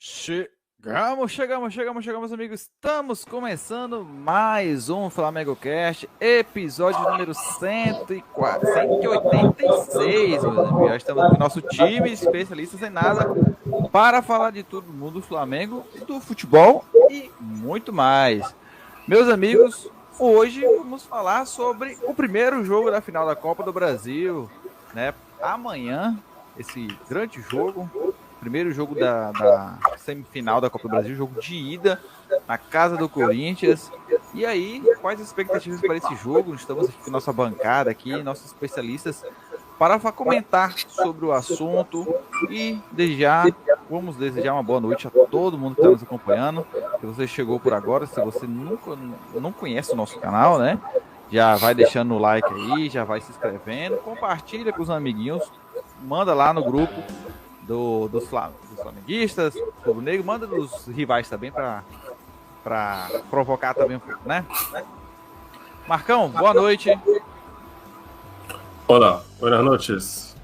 Chegamos, amigos. Estamos começando mais um Flamengo Cast, episódio número 186, meus amigos. Já estamos com o nosso time, especialistas em nada, para falar de todo mundo do Flamengo, do futebol e muito mais. Meus amigos, hoje vamos falar sobre o primeiro jogo da final da Copa do Brasil, né? Amanhã, esse grande jogo. Primeiro jogo da semifinal da Copa do Brasil, jogo de ida na casa do Corinthians. E aí, quais as expectativas para esse jogo? Estamos aqui com nossa bancada aqui, nossos especialistas, para comentar sobre o assunto. E vamos desejar uma boa noite a todo mundo que está nos acompanhando. Se você chegou por agora, se você não conhece o nosso canal, né? Já vai deixando o like aí, já vai se inscrevendo, compartilha com os amiguinhos, manda lá no grupo dos flamenguistas, do negro, manda dos rivais também para provocar também, né? Marcão, boa noite. Olá, boas noites.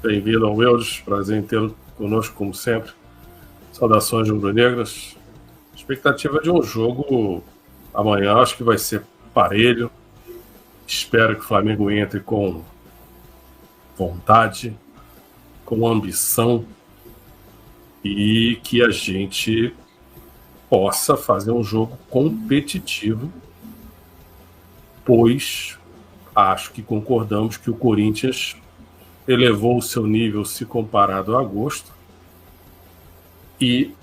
Bem-vindo ao Eudes, prazer em tê-lo conosco como sempre. Saudações rubro-negras. Expectativa de um jogo amanhã, acho que vai ser parelho. Espero que o Flamengo entre com vontade, com ambição e que a gente possa fazer um jogo competitivo, pois acho que concordamos que o Corinthians elevou o seu nível se comparado a agosto e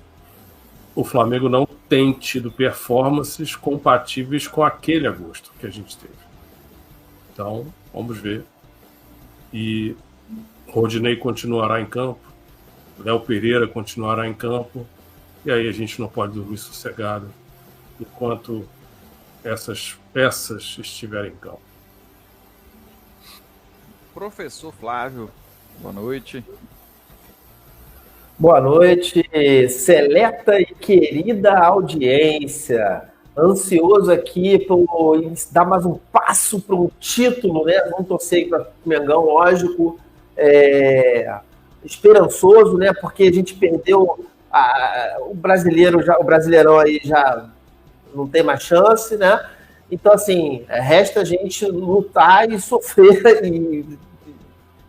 o Flamengo não tem tido performances compatíveis com aquele agosto que a gente teve. Então, vamos ver. E Rodinei continuará em campo, Léo Pereira continuará em campo, e aí a gente não pode dormir sossegado enquanto essas peças estiverem em campo. Professor Flávio, boa noite. Boa noite, seleta e querida audiência. Ansioso aqui por dar mais um passo para um título, né? Vamos torcer para o Mengão, lógico. Esperançoso, né? Porque a gente perdeu o Brasileirão aí já não tem mais chance, né? Então, assim, resta a gente lutar e sofrer e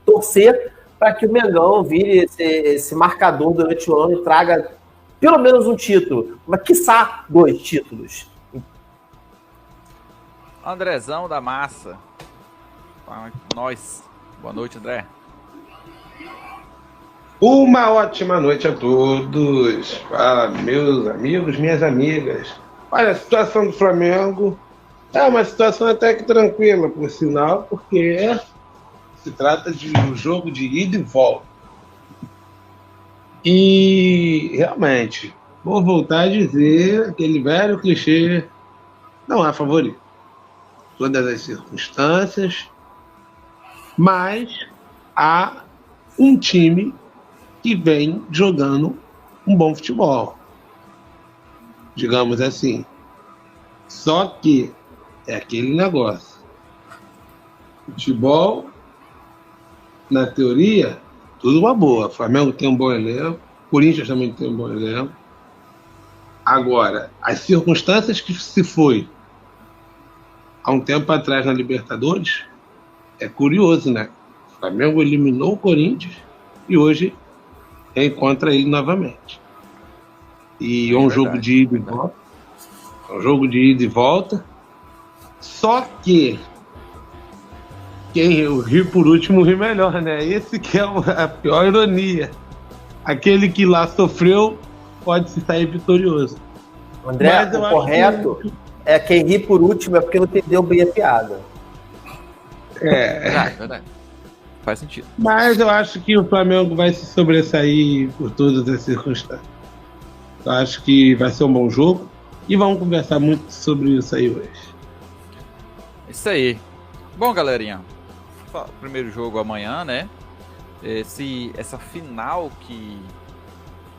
torcer para que o Mengão vire esse marcador durante o ano e traga pelo menos um título, mas quiçá 2 títulos. Andrezão da Massa. Nós. Boa noite, André. Uma ótima noite a todos. Fala, meus amigos, minhas amigas. Olha, a situação do Flamengo é uma situação até que tranquila, por sinal, porque se trata de um jogo de ida e volta. E, realmente, vou voltar a dizer aquele velho clichê, não há favorito. Todas as circunstâncias, mas há um time que vem jogando um bom futebol, digamos assim. Só que é aquele negócio. Futebol, na teoria, tudo uma boa. O Flamengo tem um bom elenco, o Corinthians também tem um bom elenco. Agora, as circunstâncias que se foi há um tempo atrás na Libertadores, é curioso, né? O Flamengo eliminou o Corinthians e hoje reencontra ele novamente. E é um jogo de ida e volta. É um jogo de ida e volta. Só que quem ri por último ri melhor, né? Esse que é a pior ironia. Aquele que lá sofreu pode se sair vitorioso. André, o correto é quem ri por último é porque não entendeu bem a piada. Verdade. Faz sentido. Mas eu acho que o Flamengo vai se sobressair por todas as circunstâncias. Eu acho que vai ser um bom jogo e vamos conversar muito sobre isso aí hoje. Isso aí. Bom, galerinha, primeiro jogo amanhã, né? Essa final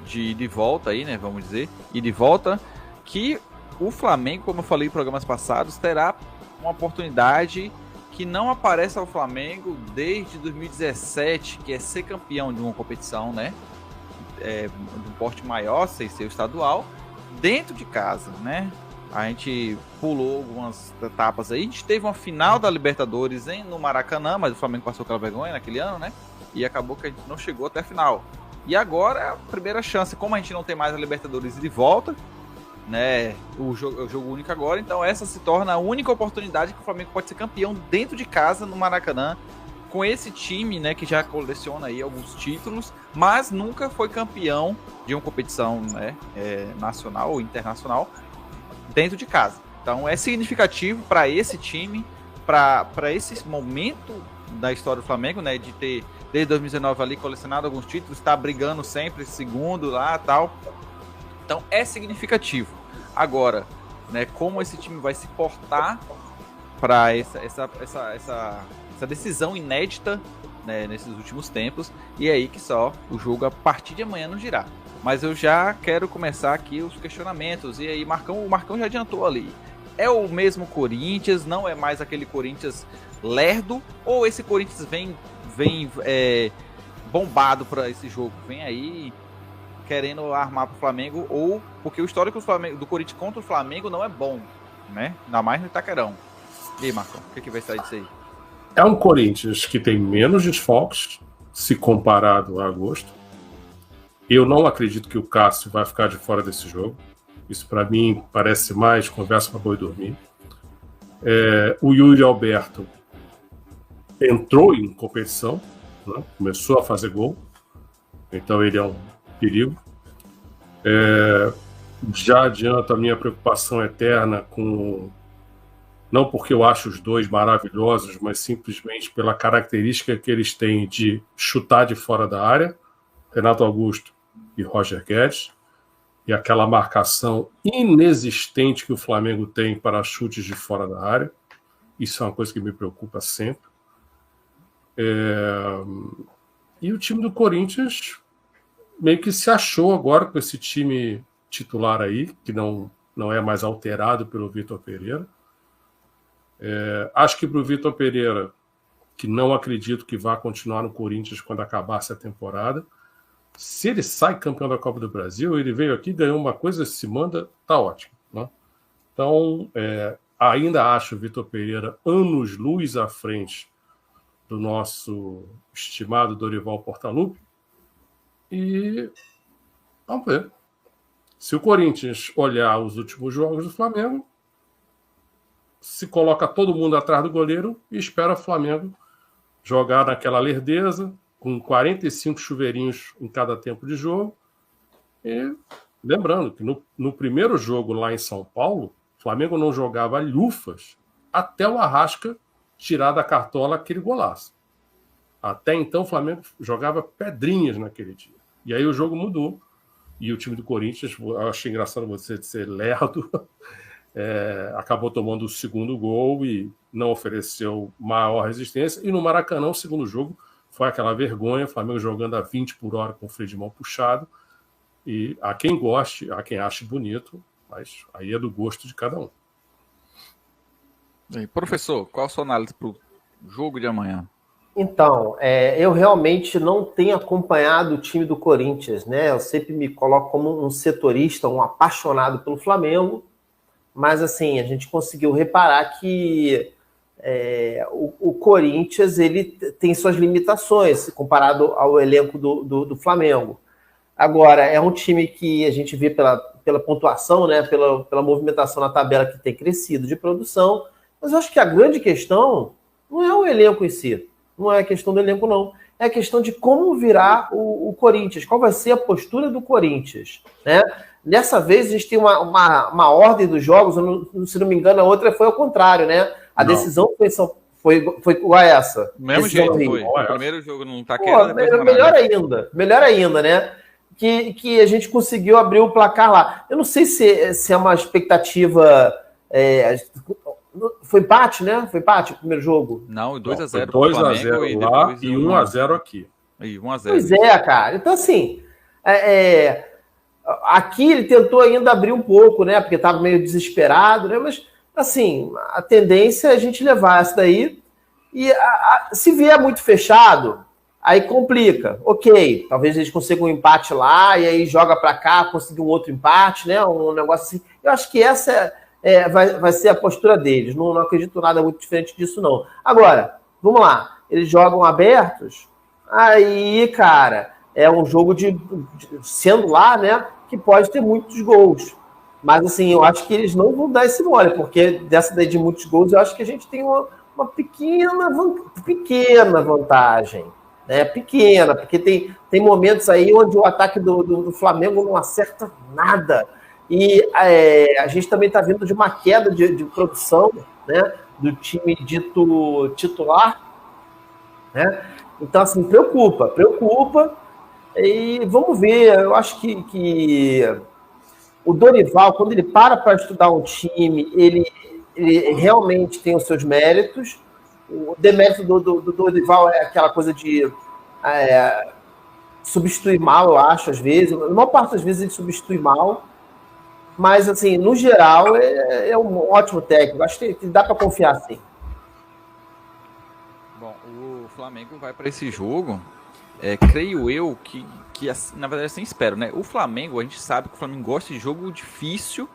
de ida e volta aí, né? Vamos dizer, ida e volta, que o Flamengo, como eu falei em programas passados, terá uma oportunidade que não aparece ao Flamengo desde 2017, que é ser campeão de uma competição, né? de um porte maior, sem ser o estadual, dentro de casa, né? A gente pulou algumas etapas aí. A gente teve uma final da Libertadores no Maracanã, mas o Flamengo passou aquela vergonha naquele ano, né? E acabou que a gente não chegou até a final. E agora é a primeira chance. Como a gente não tem mais a Libertadores de volta, né? O jogo único agora, então essa se torna a única oportunidade que o Flamengo pode ser campeão dentro de casa no Maracanã, com esse time, né, que já coleciona aí alguns títulos, mas nunca foi campeão de uma competição, né, nacional ou internacional dentro de casa. Então é significativo para esse time, para esse momento da história do Flamengo, né, de ter desde 2019 ali colecionado alguns títulos, está brigando sempre segundo lá, tal. Então é significativo. Agora, né, como esse time vai se portar para essa decisão inédita, né, nesses últimos tempos, e é aí que só o jogo a partir de amanhã nos dirá. Mas eu já quero começar aqui os questionamentos, e aí o Marcão já adiantou ali. É o mesmo Corinthians, não é mais aquele Corinthians lerdo, ou esse Corinthians vem bombado para esse jogo, vem aí querendo armar para o Flamengo, ou porque o histórico do Corinthians contra o Flamengo não é bom, né? Ainda mais no Itaquerão. E aí, Marcão, o que vai sair disso aí? É um Corinthians que tem menos desfalques, se comparado a agosto. Eu não acredito que o Cássio vai ficar de fora desse jogo. Isso, para mim, parece mais conversa para boi dormir. O Yuri Alberto entrou em competição, né? Começou a fazer gol. Então, ele é um perigo. Já adianto a minha preocupação eterna com... Não porque eu acho os dois maravilhosos, mas simplesmente pela característica que eles têm de chutar de fora da área, Renato Augusto e Roger Guedes, e aquela marcação inexistente que o Flamengo tem para chutes de fora da área. Isso é uma coisa que me preocupa sempre. E o time do Corinthians meio que se achou agora com esse time titular aí, que não é mais alterado pelo Vitor Pereira. Acho que para o Vitor Pereira, que não acredito que vá continuar no Corinthians quando acabar essa temporada, se ele sai campeão da Copa do Brasil, ele veio aqui, ganhou uma coisa, se manda, tá ótimo, né? Então, ainda acho o Vitor Pereira anos-luz à frente do nosso estimado Dorival Portaluppi. E vamos ver. Se o Corinthians olhar os últimos jogos do Flamengo, se coloca todo mundo atrás do goleiro e espera o Flamengo jogar naquela lerdeza, com 45 chuveirinhos em cada tempo de jogo. E lembrando que no primeiro jogo lá em São Paulo, o Flamengo não jogava lufas até o Arrasca tirar da cartola aquele golaço. Até então o Flamengo jogava pedrinhas naquele dia. E aí o jogo mudou. E o time do Corinthians, eu achei engraçado você dizer lerdo, acabou tomando o segundo gol e não ofereceu maior resistência. E no Maracanã, o segundo jogo foi aquela vergonha, o Flamengo jogando a 20 por hora com o freio de mão puxado. E há quem goste, há quem ache bonito, mas aí é do gosto de cada um. E, professor, qual a sua análise para o jogo de amanhã? Então, eu realmente não tenho acompanhado o time do Corinthians, né? Eu sempre me coloco como um setorista, um apaixonado pelo Flamengo, mas assim, a gente conseguiu reparar que o Corinthians ele tem suas limitações comparado ao elenco do Flamengo. Agora, é um time que a gente vê pela pontuação, né? Pela movimentação na tabela que tem crescido de produção, mas eu acho que a grande questão não é o elenco em si. Não é a questão do elenco, não. É a questão de como virá o Corinthians. Qual vai ser a postura do Corinthians, né? Dessa vez, a gente tem uma ordem dos jogos. Se não me engano, a outra foi ao contrário, né? A decisão foi igual a essa. Mesmo jeito foi. O primeiro jogo não tá querendo. Melhor ainda, né? Que a gente conseguiu abrir o placar lá. Eu não sei se é uma expectativa... Foi empate, né? Foi empate o primeiro jogo? Não, 2-0 pro Flamengo e lá e 1-0 aqui. E 1-0. Pois cara. Então, assim, aqui ele tentou ainda abrir um pouco, né? Porque estava meio desesperado, né? Mas, assim, a tendência é a gente levar essa daí. E se vier muito fechado, Aí complica. Ok, talvez eles consigam um empate lá e aí joga para cá, conseguir um outro empate, né? Um negócio assim. Eu acho que essa vai ser a postura deles. Não acredito nada muito diferente disso, não. Agora, vamos lá. Eles jogam abertos. Aí, cara, é um jogo sendo lá, né? Que pode ter muitos gols. Mas, assim, eu acho que eles não vão dar esse mole, porque dessa daí de muitos gols, eu acho que a gente tem uma pequena vantagem. Né? Pequena, porque tem momentos aí onde o ataque do Flamengo não acerta nada. E a gente também está vindo de uma queda de produção, né? Do time dito titular. Né? Então, assim, preocupa. E vamos ver, eu acho que o Dorival, quando ele para estudar um time, ele realmente tem os seus méritos. O demérito do Dorival é aquela coisa de substituir mal, eu acho, às vezes. Na maior parte das vezes ele substitui mal. Mas, assim, no geral, é um ótimo técnico. Acho que dá para confiar, sim. Bom, o Flamengo vai para esse jogo, creio eu que assim, na verdade, assim espero, né? O Flamengo, a gente sabe que o Flamengo gosta de jogo difícil,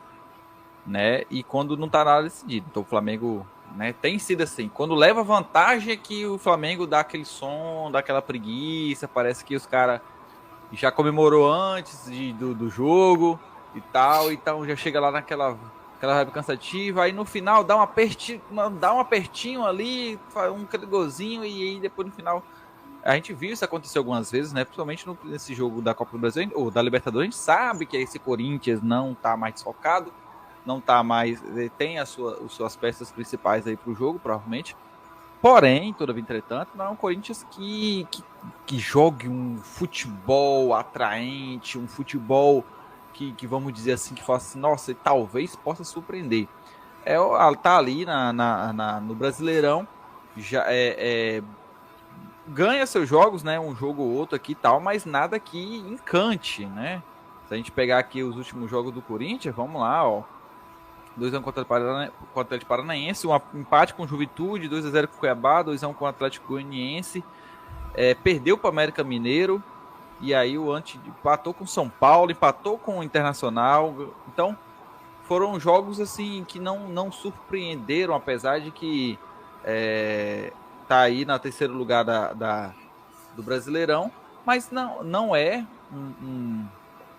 né? E quando não tá nada decidido. Então o Flamengo, né, tem sido assim. Quando leva vantagem é que o Flamengo dá aquele som, dá aquela preguiça, parece que os caras já comemorou antes do jogo e tal, então já chega lá naquela vibe cansativa, aí no final dá um apertinho ali, faz um golzinho e aí depois no final a gente viu isso acontecer algumas vezes, né? Principalmente nesse jogo da Copa do Brasil ou da Libertadores, a gente sabe que esse Corinthians não tá mais focado, não tá mais, tem as suas peças principais aí pro jogo, provavelmente. Porém, todavia, entretanto, não é um Corinthians que jogue um futebol atraente, um futebol que vamos dizer assim, que faça assim, nossa, talvez possa surpreender. Tá ali no Brasileirão, já ganha seus jogos, né? Um jogo ou outro aqui e tal, mas nada que encante, né? Se a gente pegar aqui os últimos jogos do Corinthians, vamos lá, ó. 2x1 contra o Atlético Paranaense, um empate com o Juventude, 2x0 com o Cuiabá, 2x1 com o Atlético Goianiense, perdeu para o América Mineiro, e aí o empatou com o São Paulo, empatou com o Internacional. Então, foram jogos assim que não surpreenderam, apesar de que tá aí na terceiro lugar do Brasileirão, mas não é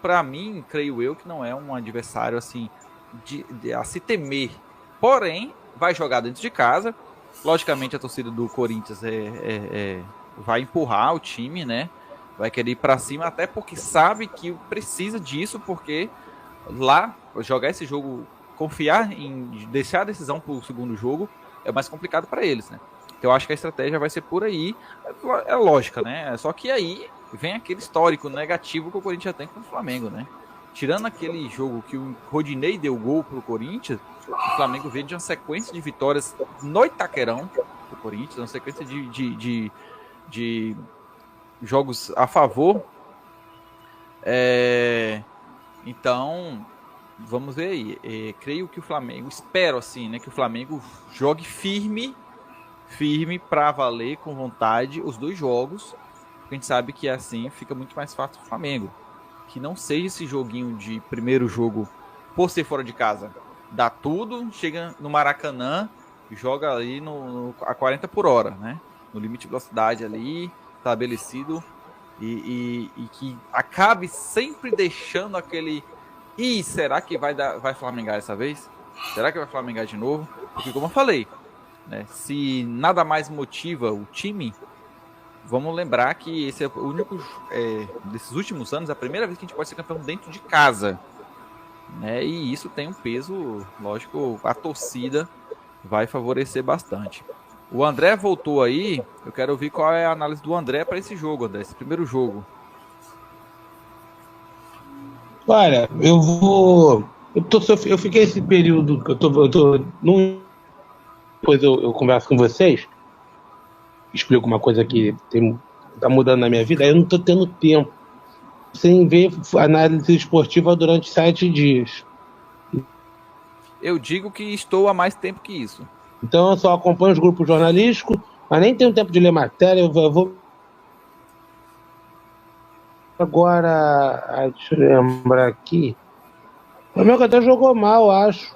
para mim, creio eu, que não é um adversário assim a se temer. Porém, vai jogar dentro de casa. Logicamente, a torcida do Corinthians vai empurrar o time, né? Vai querer ir para cima, até porque sabe que precisa disso, porque lá, jogar esse jogo, confiar em deixar a decisão para o segundo jogo, é mais complicado para eles, né? Então, eu acho que a estratégia vai ser por aí. É lógica, né? Só que aí vem aquele histórico negativo que o Corinthians tem com o Flamengo, né? Tirando aquele jogo que o Rodinei deu gol pro Corinthians, o Flamengo veio de uma sequência de vitórias no Itaquerão pro Corinthians, uma sequência de jogos a favor. Então, vamos ver aí. Creio que o Flamengo, espero assim, né, que o Flamengo jogue firme para valer com vontade os dois jogos, porque a gente sabe que assim fica muito mais fácil pro Flamengo. Que não seja esse joguinho de primeiro jogo por ser fora de casa. Dá tudo, chega no Maracanã, joga ali a 40 por hora, né? No limite de velocidade ali, estabelecido, e que acabe sempre deixando aquele... Ih, será que vai flamengar dessa vez? Será que vai flamengar de novo? Porque como eu falei, né, se nada mais motiva o time... Vamos lembrar que esse é o único, desses últimos anos, a primeira vez que a gente pode ser campeão dentro de casa, né? E isso tem um peso, lógico, a torcida vai favorecer bastante. O André voltou aí, eu quero ouvir qual é a análise do André para esse jogo, André, esse primeiro jogo. Olha, eu fiquei esse período que depois eu converso com vocês, explico uma coisa que tá mudando na minha vida, aí eu não tô tendo tempo sem ver análise esportiva durante 7 dias. Eu digo que estou há mais tempo que isso. Então eu só acompanho os grupos jornalísticos, mas nem tenho tempo de ler matéria, eu vou Agora, deixa eu lembrar aqui. O Flamengo até jogou mal, acho.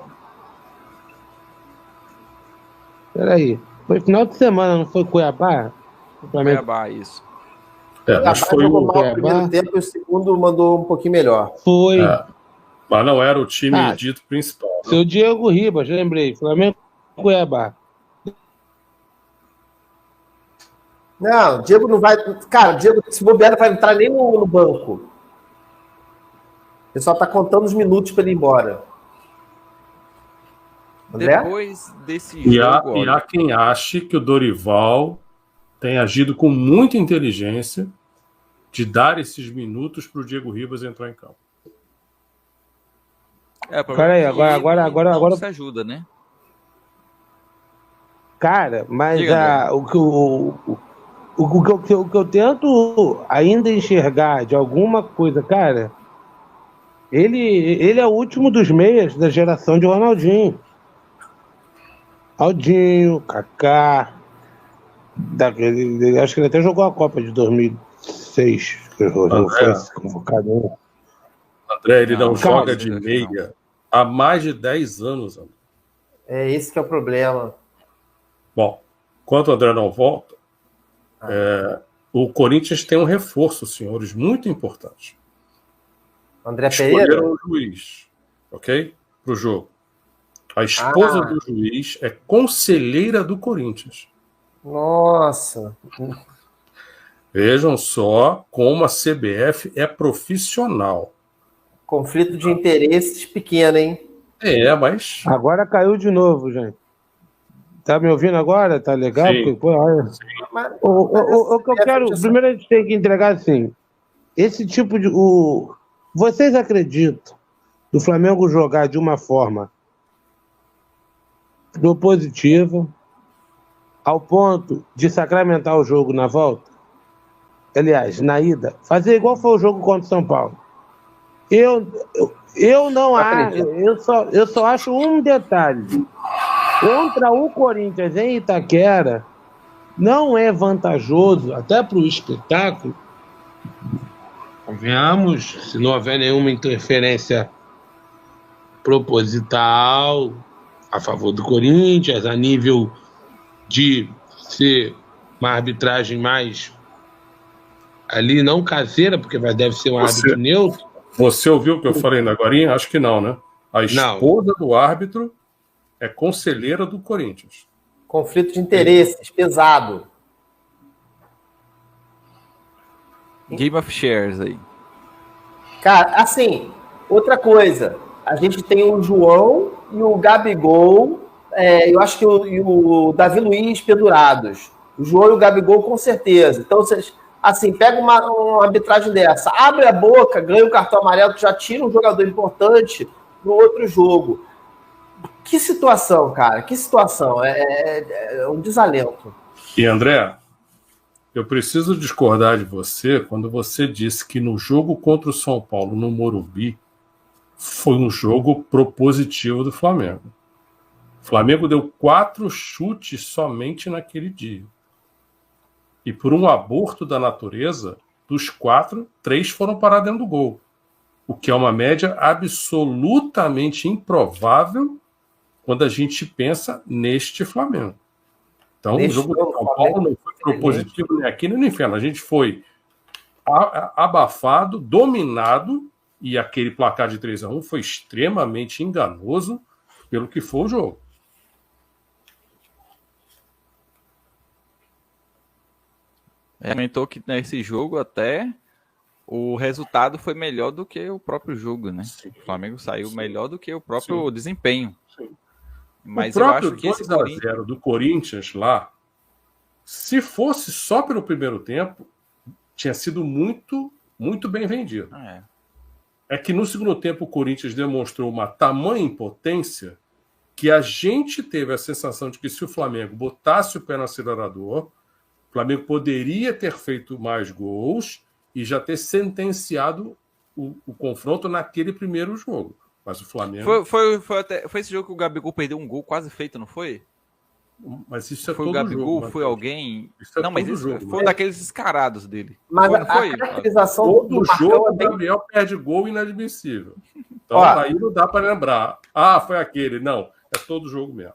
Peraí. Foi final de semana, não foi Cuiabá? O Flamengo Cuiabá, isso. Mas foi jogou o. mal no primeiro tempo e o segundo mandou um pouquinho melhor. foi. Mas não era o time Ah, dito principal. Né? Seu Diego Ribas, lembrei. Flamengo Cuiabá. Não, o Diego não vai. Cara, o Diego, se bobear, não vai entrar nem no banco. O pessoal tá contando os minutos para ele ir embora. André? Depois desse E jogo, há quem ache que o Dorival tem agido com muita inteligência de dar esses minutos para o Diego Ribas entrar em campo. Peraí, agora se ajuda, né? Cara, mas Diga, o que eu tento ainda enxergar de alguma coisa, cara, ele é o último dos meias da geração de Ronaldinho. Ronaldinho, Kaká, acho que ele até jogou a Copa de 2006, que não foi convocado. André, ele não joga de meia há mais de 10 anos. André. É esse que é o problema. Bom, enquanto o André não volta, o Corinthians tem um reforço, senhores, muito importante. André Pereira? Escolheram o juiz, ok? Para o jogo. A esposa do juiz é conselheira do Corinthians. Nossa. Vejam só como a CBF é profissional. Conflito de interesses pequeno, hein? Mas... Agora caiu de novo, gente. Tá me ouvindo agora? Tá legal? Sim. Porque, o que eu quero... Primeiro a gente tem que entregar assim, esse tipo de... Vocês acreditam do Flamengo jogar de uma forma propositiva ao ponto de sacramentar o jogo na volta? Aliás, na ida, fazer igual foi o jogo contra o São Paulo. Eu não acho, eu só acho um detalhe. Contra o Corinthians em Itaquera, não é vantajoso, até para o espetáculo, convenhamos, se não houver nenhuma interferência proposital a favor do Corinthians, a nível de ser uma arbitragem mais ali, não caseira, porque deve ser um árbitro neutro. Você ouviu o que eu falei agora? Acho que não, né? A esposa do árbitro é conselheira do Corinthians. Conflito de interesses, pesado. Game of Shares aí. Cara, assim, outra coisa. A gente tem o João e o Gabigol, eu acho que o Davi Luiz pendurados. O João e o Gabigol, com certeza. Então, vocês, assim, pega uma arbitragem dessa, abre a boca, ganha o cartão amarelo, já tira um jogador importante no outro jogo. Que situação, cara, que situação. É um desalento. E, André, eu preciso discordar de você quando você disse que no jogo contra o São Paulo, no Morumbi, foi um jogo propositivo do Flamengo. O Flamengo deu 4 chutes somente naquele dia. E por um aborto da natureza, dos 4, 3 foram parar dentro do gol. O que é uma média absolutamente improvável quando a gente pensa neste Flamengo. Então, o jogo do São Paulo não foi propositivo nem aqui nem no inferno. A gente foi abafado, dominado, e aquele placar de 3-1 foi extremamente enganoso pelo que foi o jogo. Comentou que nesse jogo até o resultado foi melhor do que o próprio jogo, né? Sim. O Flamengo saiu melhor do que o próprio desempenho. Sim. Mas eu acho que esse 2-0 do Corinthians lá, se fosse só pelo primeiro tempo, tinha sido muito, muito bem vendido. É que no segundo tempo o Corinthians demonstrou uma tamanha impotência que a gente teve a sensação de que se o Flamengo botasse o pé no acelerador, o Flamengo poderia ter feito mais gols e já ter sentenciado o confronto naquele primeiro jogo. Mas o Flamengo... Foi esse jogo que o Gabigol perdeu um gol quase feito, não foi? Mas isso é Foi todo o Gabigol? jogo. Foi alguém? Isso é não, mas todo isso jogo, foi um daqueles descarados dele. Mas Foi, não a foi? caracterização do Todo Marcão jogo é o bem... Gabriel perde gol inadmissível. Então Ó, aí não dá para lembrar. Ah, foi aquele. Não, é todo jogo mesmo.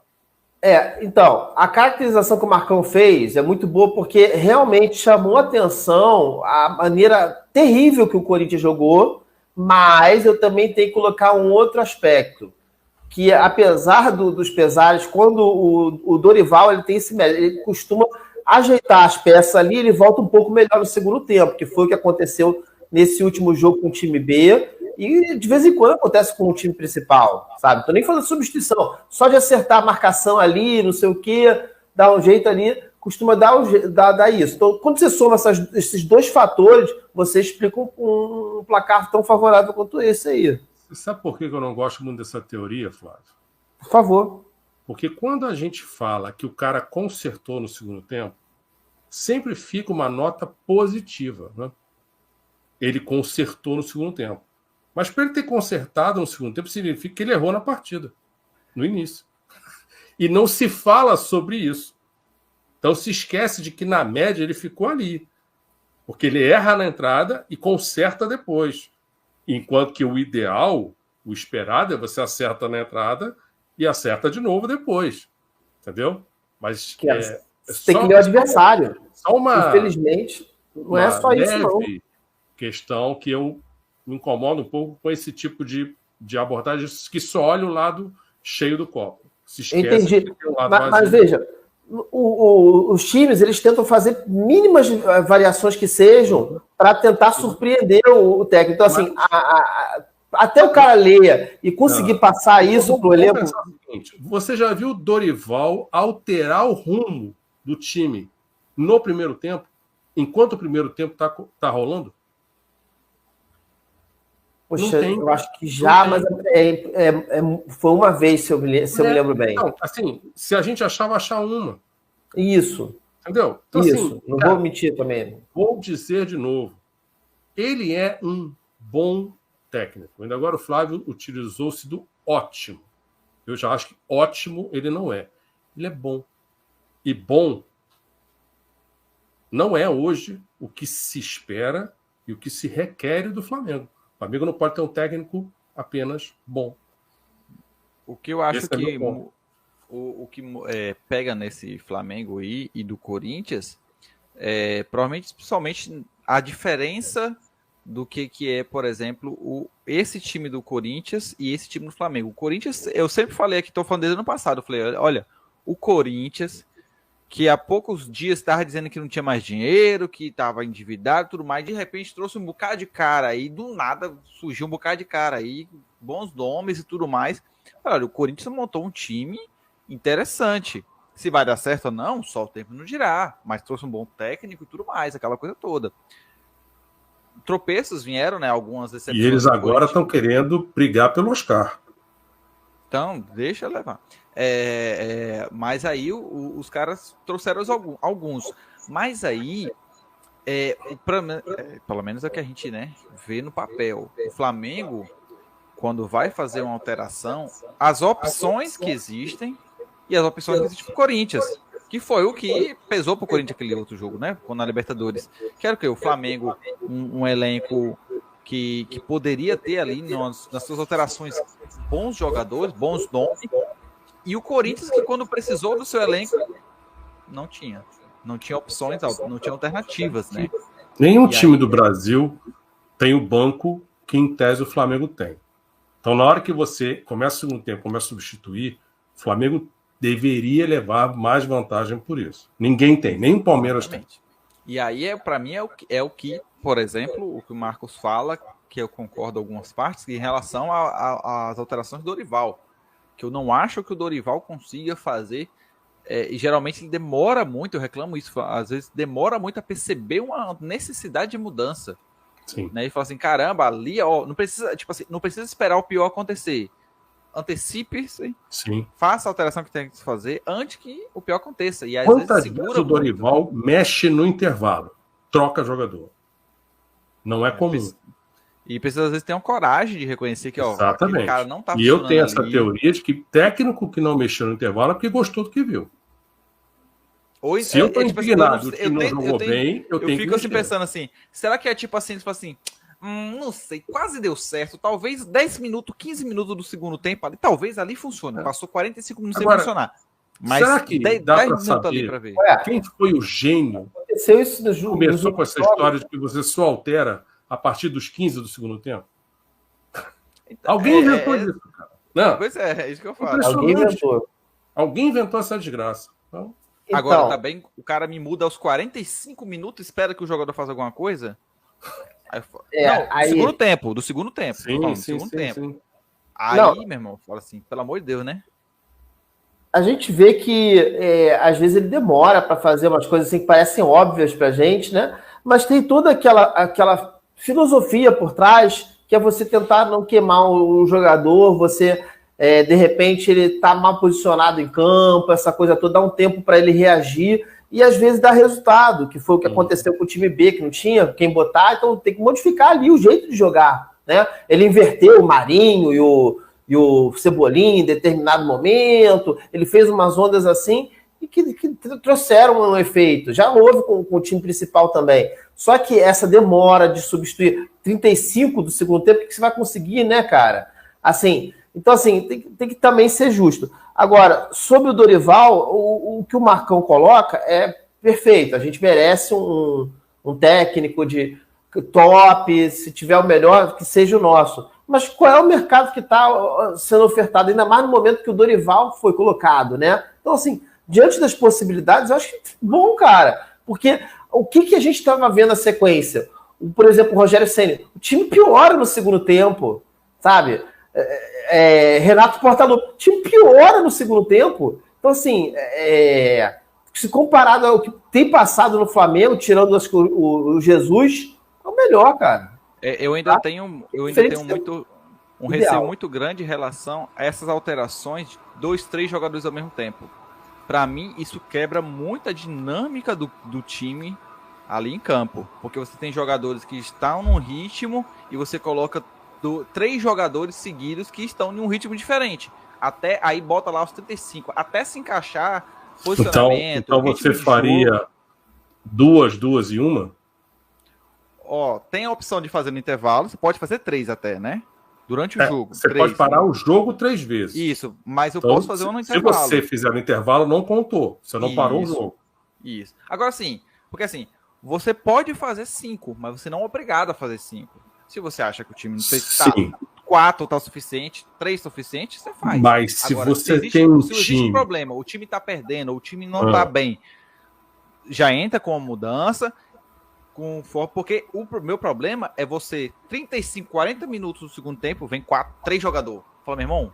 Então, a caracterização que o Marcão fez é muito boa porque realmente chamou atenção a maneira terrível que o Corinthians jogou, mas eu também tenho que colocar um outro aspecto, que apesar dos pesares, quando o Dorival ele tem esse mérito, ele costuma ajeitar as peças ali, ele volta um pouco melhor no segundo tempo, que foi o que aconteceu nesse último jogo com o time B, e de vez em quando acontece com o time principal, sabe? Tô nem falando de substituição, só de acertar a marcação ali, não sei o quê, dar um jeito ali, costuma dar isso. Então, quando você soma esses dois fatores, você explica um placar tão favorável quanto esse aí. Você sabe por que eu não gosto muito dessa teoria, Flávio? Por favor. Porque quando a gente fala que o cara consertou no segundo tempo, sempre fica uma nota positiva, né? Ele consertou no segundo tempo. Mas para ele ter consertado no segundo tempo, significa que ele errou na partida, no início. E não se fala sobre isso. Então se esquece de que, na média, ele ficou ali. Porque ele erra na entrada e conserta depois. Enquanto que o ideal, o esperado, é você acerta na entrada e acerta de novo depois. Entendeu? Mas tem que ler o adversário. Infelizmente, não é só isso, não. Questão que eu me incomodo um pouco com esse tipo de abordagem que só olha o lado cheio do copo. Se esquece. Entendi. Que tem um lado mas veja, os times eles tentam fazer mínimas variações que sejam para tentar surpreender o técnico. Então, assim, até o cara ler e conseguir passar isso para o elenco. Você já viu o Dorival alterar o rumo do time no primeiro tempo, enquanto o primeiro tempo está rolando? Poxa, eu acho que já, mas foi uma vez, se eu me lembro bem. Não, assim, se a gente achar uma. Isso. Entendeu? Então, isso. Assim, não vou mentir também. Vou dizer de novo. Ele é um bom técnico. Ainda agora o Flávio utilizou-se do ótimo. Eu já acho que ótimo ele não é. Ele é bom. E bom não é hoje o que se espera e o que se requer do Flamengo. O Flamengo não pode ter um técnico apenas bom. O que eu acho que o que pega nesse Flamengo e do Corinthians provavelmente, principalmente, a diferença do que é, por exemplo, esse time do Corinthians e esse time do Flamengo. O Corinthians, eu sempre falei aqui, estou falando desde o ano passado, eu falei, olha, o Corinthians, que há poucos dias estava dizendo que não tinha mais dinheiro, que estava endividado e tudo mais, de repente trouxe um bocado de cara aí, do nada surgiu um bocado de cara aí, bons nomes e tudo mais. Olha, o Corinthians montou um time interessante. Se vai dar certo ou não, só o tempo não dirá, mas trouxe um bom técnico e tudo mais, aquela coisa toda. Tropeços vieram, né? Algumas decepções. E eles agora estão querendo brigar pelo Oscar. Então, deixa levar. Mas aí os caras trouxeram alguns. Mas aí, pelo menos é o que a gente, né, vê no papel. O Flamengo, quando vai fazer uma alteração, as opções que existem e as opções que existem para o Corinthians, que foi o que pesou para o Corinthians aquele outro jogo, né? Quando na Libertadores. Quero que o Flamengo, um elenco que poderia ter ali nas suas alterações bons jogadores, bons nomes, e o Corinthians que quando precisou do seu elenco não tinha opções, não tinha alternativas, né? Nenhum time do Brasil tem o banco que em tese o Flamengo tem. Então na hora que você começa o segundo tempo, começa a substituir, o Flamengo deveria levar mais vantagem por isso. Ninguém tem, nem o Palmeiras tem. E aí, para mim, é o que, por exemplo, o que o Marcos fala, que eu concordo em algumas partes, em relação às alterações do Dorival. Que eu não acho que o Dorival consiga fazer, e geralmente ele demora muito, eu reclamo isso, às vezes demora muito a perceber uma necessidade de mudança. Sim. Né? E fala assim, caramba, ali, ó, não precisa esperar o pior acontecer. Antecipe-se, faça a alteração que tem que se fazer antes que o pior aconteça. E às Quantas vezes vezes o Dorival mexe no intervalo, troca jogador? Não é comum. E precisa, às vezes, ter uma coragem de reconhecer que, ó, exatamente. Cara não tá e eu tenho essa ali. teoria de que técnico que não mexeu no intervalo é porque gostou do que viu. Se eu tô tipo assim, indignado, o time não jogou bem, eu tenho que fico assim mexer. pensando assim, será que é tipo assim, não sei, quase deu certo, talvez 10 minutos, 15 minutos do segundo tempo ali, talvez ali funcione, passou 45 minutos Agora, sem funcionar. Mas será que 10 dá para minutos ali saber para ver. quem foi o gênio Aconteceu isso que começou com essa história de que você só altera a partir dos 15 do segundo tempo? Então, Alguém inventou isso, cara. Não, Pois é isso que eu falo. Alguém inventou. Alguém inventou essa desgraça. Então, Agora, Então, tá bem, o cara me muda aos 45 minutos, espera que o jogador faça alguma coisa? Aí, do segundo tempo. sim. Aí, Não. meu irmão, fala assim, pelo amor de Deus, né? a gente vê que às vezes ele demora para fazer umas coisas assim que parecem óbvias para a gente, né? Mas tem toda aquela filosofia por trás, que é você tentar não queimar o jogador, você, de repente, ele está mal posicionado em campo, essa coisa toda, dá um tempo para ele reagir e às vezes dá resultado, que foi o que aconteceu com o time B, que não tinha quem botar, então tem que modificar ali o jeito de jogar, né? Ele inverteu o Marinho e o Cebolinha em determinado momento, ele fez umas ondas assim e que trouxeram um efeito. Já houve com o time principal também. Só que essa demora de substituir 35 do segundo tempo, o que você vai conseguir, né, cara? Assim, então, assim, tem que também ser justo. Agora, sobre o Dorival, o que o Marcão coloca é perfeito. A gente merece um técnico de top, se tiver o melhor, que seja o nosso. Mas qual é o mercado que está sendo ofertado, ainda mais no momento que o Dorival foi colocado, né? Então, assim, diante das possibilidades, eu acho que bom, cara. Porque o que a gente estava vendo na sequência? Por exemplo, o Rogério Ceni, o time piora no segundo tempo, sabe? Renato Portaluppi, o time piora no segundo tempo. Então, assim, se comparado ao que tem passado no Flamengo, tirando o Jesus, é o melhor, cara. Eu ainda tenho muito um receio muito grande em relação a essas alterações de 2, 3 jogadores ao mesmo tempo. Para mim, isso quebra muita dinâmica do time ali em campo, porque você tem jogadores que estão num ritmo e você coloca 3 jogadores seguidos que estão em um ritmo diferente. Até aí bota lá os 35, até se encaixar posicionamento. Então você faria 2 e 1? Tem a opção de fazer no intervalo, você pode fazer 3 até, né? Durante o jogo. Você 3, pode parar o jogo 3 vezes. Isso, mas eu posso fazer um no intervalo. Se você fizer no intervalo, não contou. Você não parou o jogo. Isso. Agora sim, porque assim, você pode fazer 5, mas você não é obrigado a fazer 5. Se você acha que o time não tem 4 tá o suficiente, 3 tá o suficiente, você faz. Mas se agora, você tem um se existe time... um problema, o time tá perdendo, o time não tá bem, já entra com a mudança, porque o meu problema é você 35, 40 minutos do segundo tempo, vem 3 jogadores. Fala, meu irmão,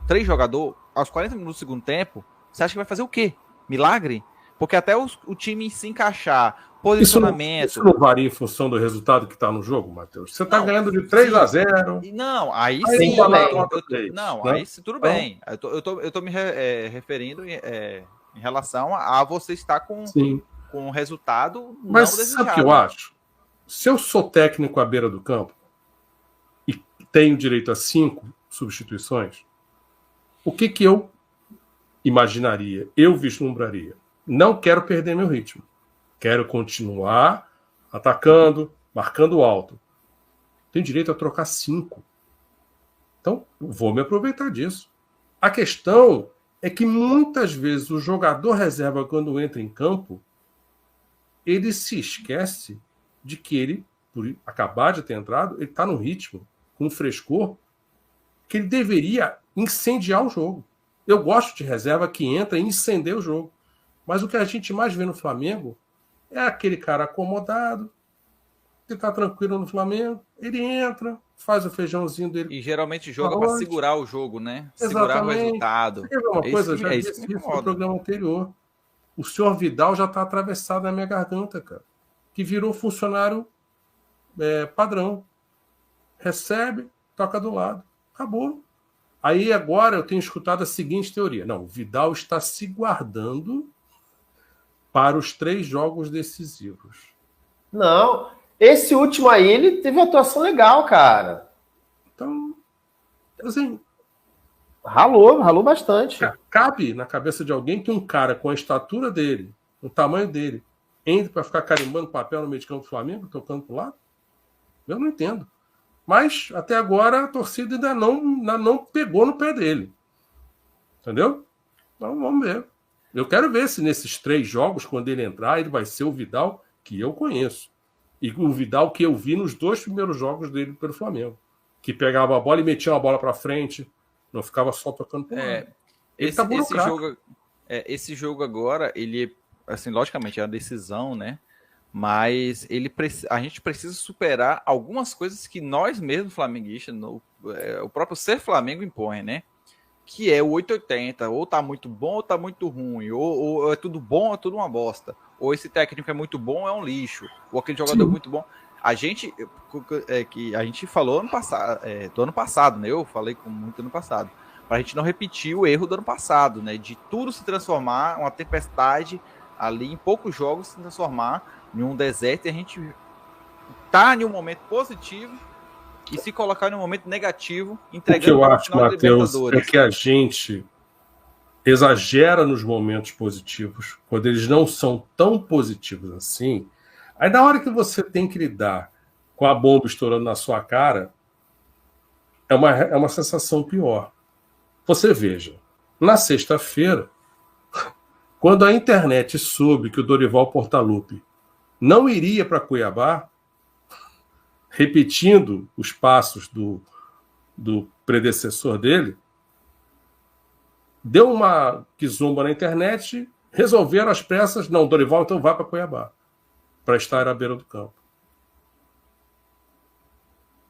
3 jogadores, aos 40 minutos do segundo tempo, você acha que vai fazer o quê? Milagre? Porque até o time se encaixar, posicionamento... Isso não varia em função do resultado que está no jogo, Matheus? Você está ganhando de 3-0. Não, aí sim. Aí tudo bem. Eu tô me referindo em relação a você estar com um resultado não Mas desejado. sabe o que eu acho? Se eu sou técnico à beira do campo e tenho direito a 5 substituições, o que eu imaginaria? Eu vislumbraria. Não quero perder meu ritmo. Quero continuar atacando, marcando alto. Tenho direito a trocar 5. Então, vou me aproveitar disso. A questão é que muitas vezes o jogador reserva, quando entra em campo, ele se esquece de que ele, por acabar de ter entrado, ele está no ritmo, com frescor, que ele deveria incendiar o jogo. Eu gosto de reserva que entra e incendeia o jogo. Mas o que a gente mais vê no Flamengo é aquele cara acomodado, que está tranquilo no Flamengo, ele entra, faz o feijãozinho dele. E geralmente joga para segurar o jogo, né? Segurar o resultado. Você quer ver uma coisa? Já disse isso no programa anterior. O senhor Vidal já está atravessado na minha garganta, cara. Que virou funcionário padrão. Recebe, toca do lado. Acabou. Aí agora eu tenho escutado a seguinte teoria. Não, o Vidal está se guardando para os 3 jogos decisivos. Não, esse último aí, ele teve uma atuação legal, cara. Então, assim, Ralou bastante. Cabe na cabeça de alguém que um cara com a estatura dele, o tamanho dele, entre para ficar carimbando papel no meio de campo do Flamengo, tocando pro lado? Eu não entendo. Mas, até agora, a torcida ainda não pegou no pé dele. Entendeu? Então, vamos ver. Eu quero ver se nesses 3 jogos, quando ele entrar, ele vai ser o Vidal que eu conheço. E o Vidal que eu vi nos 2 primeiros jogos dele pelo Flamengo. Que pegava a bola e metia a bola para frente. Não ficava só tocando por lado. Esse jogo agora, ele, assim, logicamente, é uma decisão, né? Mas a gente precisa superar algumas coisas que nós mesmos, flamenguistas, o próprio ser Flamengo impõe, né? Que é o 880, ou tá muito bom ou tá muito ruim, ou é tudo bom ou é tudo uma bosta, ou esse técnico é muito bom ou é um lixo, ou aquele jogador é muito bom. A gente falou do ano passado, né? Eu falei muito ano passado, pra gente não repetir o erro do ano passado, né? De tudo se transformar, uma tempestade ali em poucos jogos se transformar em um deserto, e a gente tá em um momento positivo e se colocar em um momento negativo, entregando o que eu acho, Matheus, é que a gente exagera nos momentos positivos, quando eles não são tão positivos assim. Aí, na hora que você tem que lidar com a bomba estourando na sua cara, é uma sensação pior. Você veja, na sexta-feira, quando a internet soube que o Dorival Portaluppi não iria para Cuiabá, repetindo os passos do predecessor dele, deu uma quizumba na internet, resolveram as pressas, não, Dorival então vai para Cuiabá, para estar à beira do campo.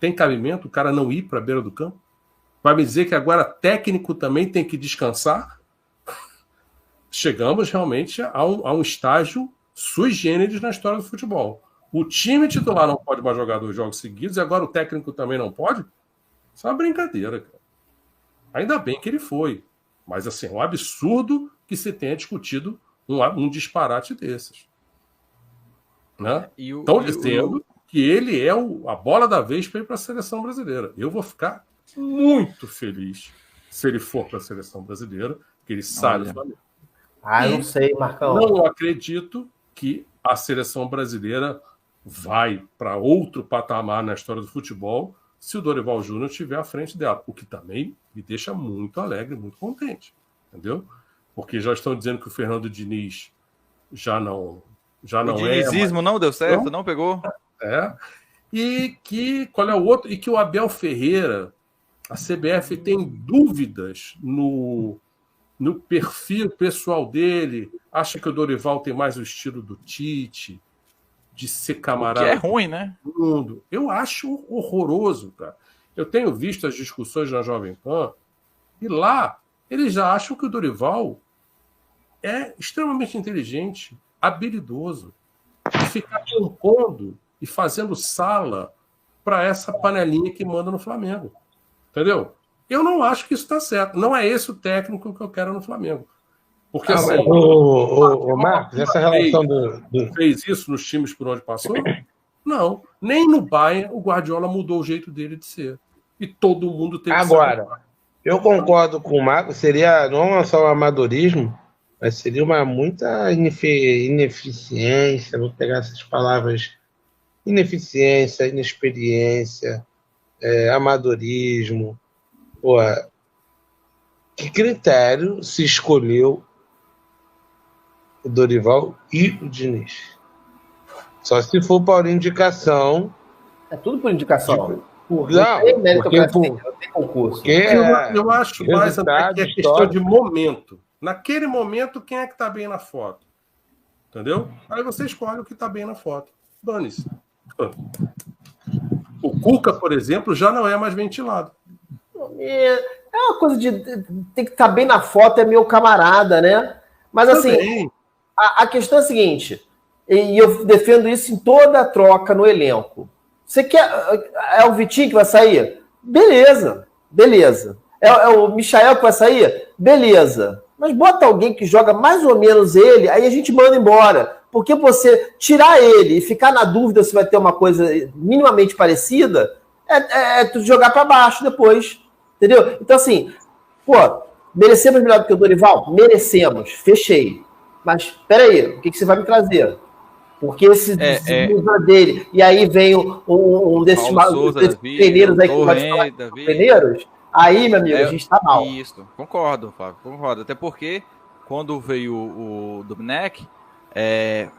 Tem cabimento o cara não ir para a beira do campo? Vai me dizer que agora técnico também tem que descansar? Chegamos realmente a um estágio sui generis na história do futebol. O time titular não pode mais jogar 2 jogos seguidos e agora o técnico também não pode? Isso é uma brincadeira, cara. Ainda bem que ele foi. Mas, assim, é um absurdo que se tenha discutido um disparate desses. Né? Estão dizendo que ele é a bola da vez para ir para a seleção brasileira. Eu vou ficar muito feliz se ele for para a seleção brasileira, que ele sai do Flamengo. Eu não sei, Marcão. Não acredito que a seleção brasileira vai para outro patamar na história do futebol se o Dorival Júnior estiver à frente dela, o que também me deixa muito alegre, muito contente, entendeu? Porque já estão dizendo que o Fernando Diniz já não o dinizismo não deu certo, não pegou. E que, qual é o outro? E que o Abel Ferreira, a CBF tem dúvidas no perfil pessoal dele, acha que o Dorival tem mais o estilo do Tite, de ser camarada. Que é ruim, né? Mundo. Eu acho horroroso, cara. Eu tenho visto as discussões na Jovem Pan e lá eles já acham que o Dorival é extremamente inteligente, habilidoso, e ficar impondo e fazendo sala para essa panelinha que manda no Flamengo. Entendeu? Eu não acho que isso está certo. Não é esse o técnico que eu quero no Flamengo. Porque assim, o Marcos, essa relação fez isso nos times por onde passou? Não. Nem no Bayern o Guardiola mudou o jeito dele de ser. E todo mundo tem que Agora, eu concordo com o Marcos, seria não só o amadorismo, mas seria muita ineficiência, vou pegar essas palavras, ineficiência, inexperiência, amadorismo. Pô, que critério se escolheu o Dorival e o Diniz? Só se for por indicação. É tudo por indicação. Não, tem concurso. Eu acho mais até que é questão de momento. Naquele momento, quem é que está bem na foto? Entendeu? Aí você escolhe o que está bem na foto. Dane-se. O Cuca, por exemplo, já não é mais ventilado. É uma coisa de tem que estar bem na foto, é meu camarada, né? Mas assim, a questão é a seguinte, e eu defendo isso em toda a troca no elenco. Você quer. É o Vitinho que vai sair? Beleza. É o Michael que vai sair? Beleza. Mas bota alguém que joga mais ou menos ele, aí a gente manda embora. Porque você tirar ele e ficar na dúvida se vai ter uma coisa minimamente parecida, é tu jogar para baixo depois. Entendeu? Então, assim, Pô, merecemos melhor do que o Dorival? Merecemos. Fechei. Mas, peraí, o que você vai me trazer? Porque esse desusa dele. E aí vem um desses peneiros aí que pode falar peneiros. Aí, meu amigo, a gente tá mal. Isso, concordo, Flávio, concordo. Até porque, quando veio o Domenech,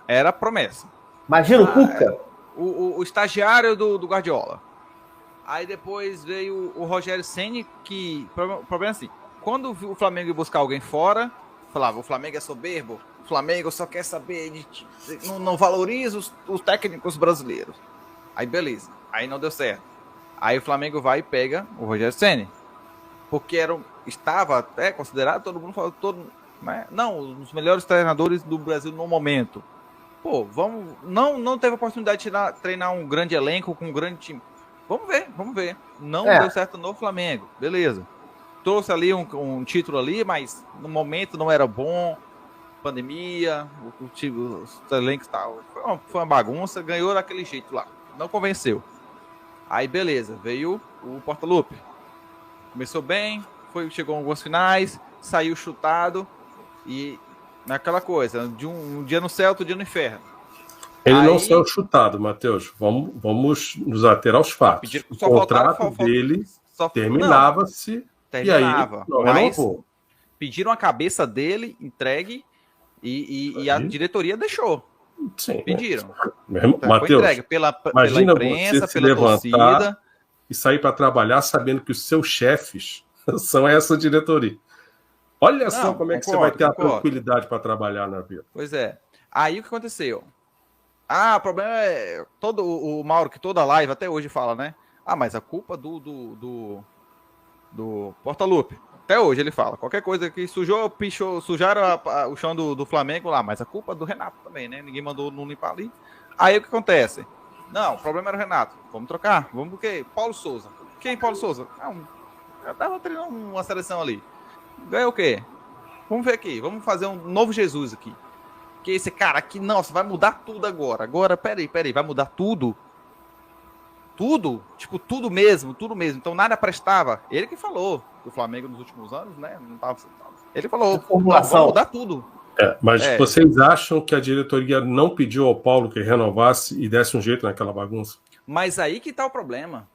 era promessa. Imagina o Cuca. O estagiário do Guardiola. Aí depois veio o Rogério Ceni, que... O problema é assim, quando o Flamengo ia buscar alguém fora, falava, o Flamengo é soberbo, o Flamengo só quer saber, não valoriza os técnicos brasileiros. Aí beleza, aí não deu certo. Aí o Flamengo vai e pega o Rogério Ceni, porque estava até considerado, todo mundo falou, não, um dos melhores treinadores do Brasil no momento. Pô, não teve oportunidade de treinar um grande elenco com um grande time. Vamos ver. Não deu certo no Flamengo, beleza. Trouxe ali um título ali, mas no momento não era bom. Pandemia, os elencos e tal. Foi uma bagunça, ganhou daquele jeito lá. Não convenceu. Aí beleza, veio o Portaluppi. Começou bem, chegou em algumas finais, saiu chutado e naquela coisa, de um dia no céu, outro dia no inferno. Ele não saiu chutado, Matheus. Vamos nos ater aos fatos. O contrato dele terminava-se e aí não renovou. Pediram a cabeça dele entregue e a diretoria deixou. Sim. Pediram. Matheus, pela imagina imprensa, você se pela levantar torcida. E sair para trabalhar sabendo que os seus chefes são essa diretoria. Olha só como é que você vai ter a tranquilidade para trabalhar na vida. Pois é. Aí o que aconteceu? O problema é... O Mauro, que toda live até hoje fala, né? Mas a culpa do Portaluppi. Até hoje ele fala. Qualquer coisa que sujaram o chão do Flamengo lá, mas a culpa é do Renato também, né? Ninguém mandou não limpar ali. Aí o que acontece? Não, o problema era o Renato. Vamos trocar. Vamos por quê? Paulo Souza. Quem Paulo Souza? Já tava treinando uma seleção ali. Ganhou o quê? Vamos ver aqui. Vamos fazer um novo Jesus aqui. Que esse cara aqui, nossa, vai mudar tudo agora. Agora, peraí, vai mudar tudo? Tudo? Tipo, tudo mesmo. Então nada prestava. Ele que falou do Flamengo nos últimos anos, né? Não tava. Ele falou, vamos mudar tudo. Mas vocês acham que a diretoria não pediu ao Paulo que renovasse e desse um jeito naquela bagunça? Mas aí que tá o problema.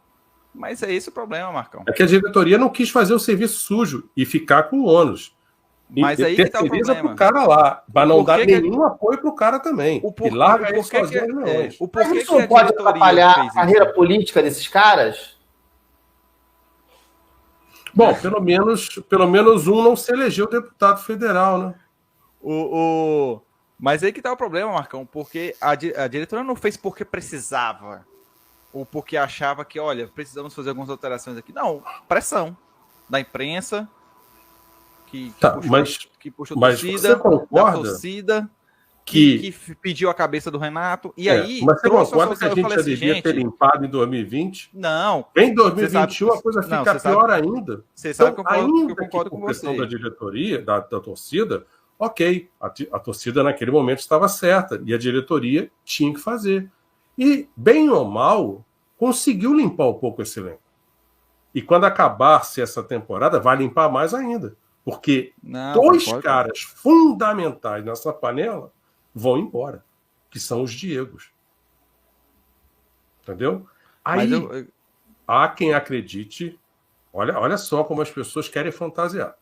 Mas é esse o problema, Marcão. É que a diretoria não quis fazer o serviço sujo e ficar com o ônus. Mas aí que tá o problema. Pro cara lá, para não dar nenhum apoio pro cara também. E larga ele sozinho. O porquê isso não pode atrapalhar a carreira política desses caras? Bom, pelo menos um não se elegeu deputado federal, né? Mas aí que tá o problema, Marcão, porque a diretoria não fez porque precisava, ou porque achava que, olha, precisamos fazer algumas alterações aqui. Não, pressão da imprensa, que puxou torcida, da torcida, que pediu a cabeça do Renato, e aí... Mas você concorda que a gente já devia ter limpado em 2020? Não. Em 2021 a coisa fica pior ainda. Você sabe que eu concordo com você. A questão da diretoria, da torcida, ok, a torcida naquele momento estava certa, e a diretoria tinha que fazer. E, bem ou mal, conseguiu limpar um pouco esse elenco. E quando acabar-se essa temporada, vai limpar mais ainda. Porque dois caras fundamentais nessa panela vão embora, que são os Diegos. Entendeu? Aí, há quem acredite, olha só como as pessoas querem fantasiar.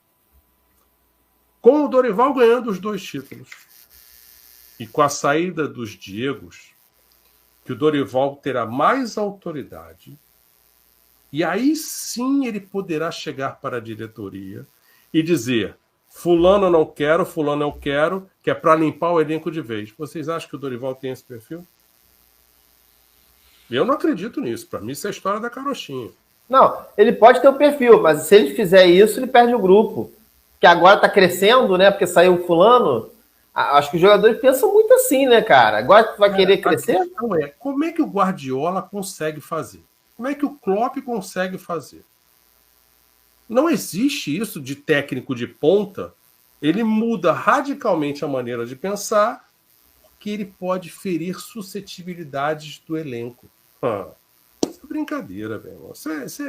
Com o Dorival ganhando os 2 títulos e com a saída dos Diegos, que o Dorival terá mais autoridade e aí sim ele poderá chegar para a diretoria e dizer: fulano não quero, fulano eu quero, que é para limpar o elenco de vez. Vocês acham que o Dorival tem esse perfil? Eu não acredito nisso. Para mim isso é a história da carochinha. Não, ele pode ter o perfil, mas se ele fizer isso, ele perde o grupo. Que agora está crescendo, né? Porque saiu o fulano. Acho que os jogadores pensam muito assim, né, cara? Agora tu vai querer crescer? A questão é, como é que o Guardiola consegue fazer? Como é que o Klopp consegue fazer? Não existe isso de técnico de ponta. Ele muda radicalmente a maneira de pensar, porque ele pode ferir suscetibilidades do elenco. Isso é brincadeira, velho.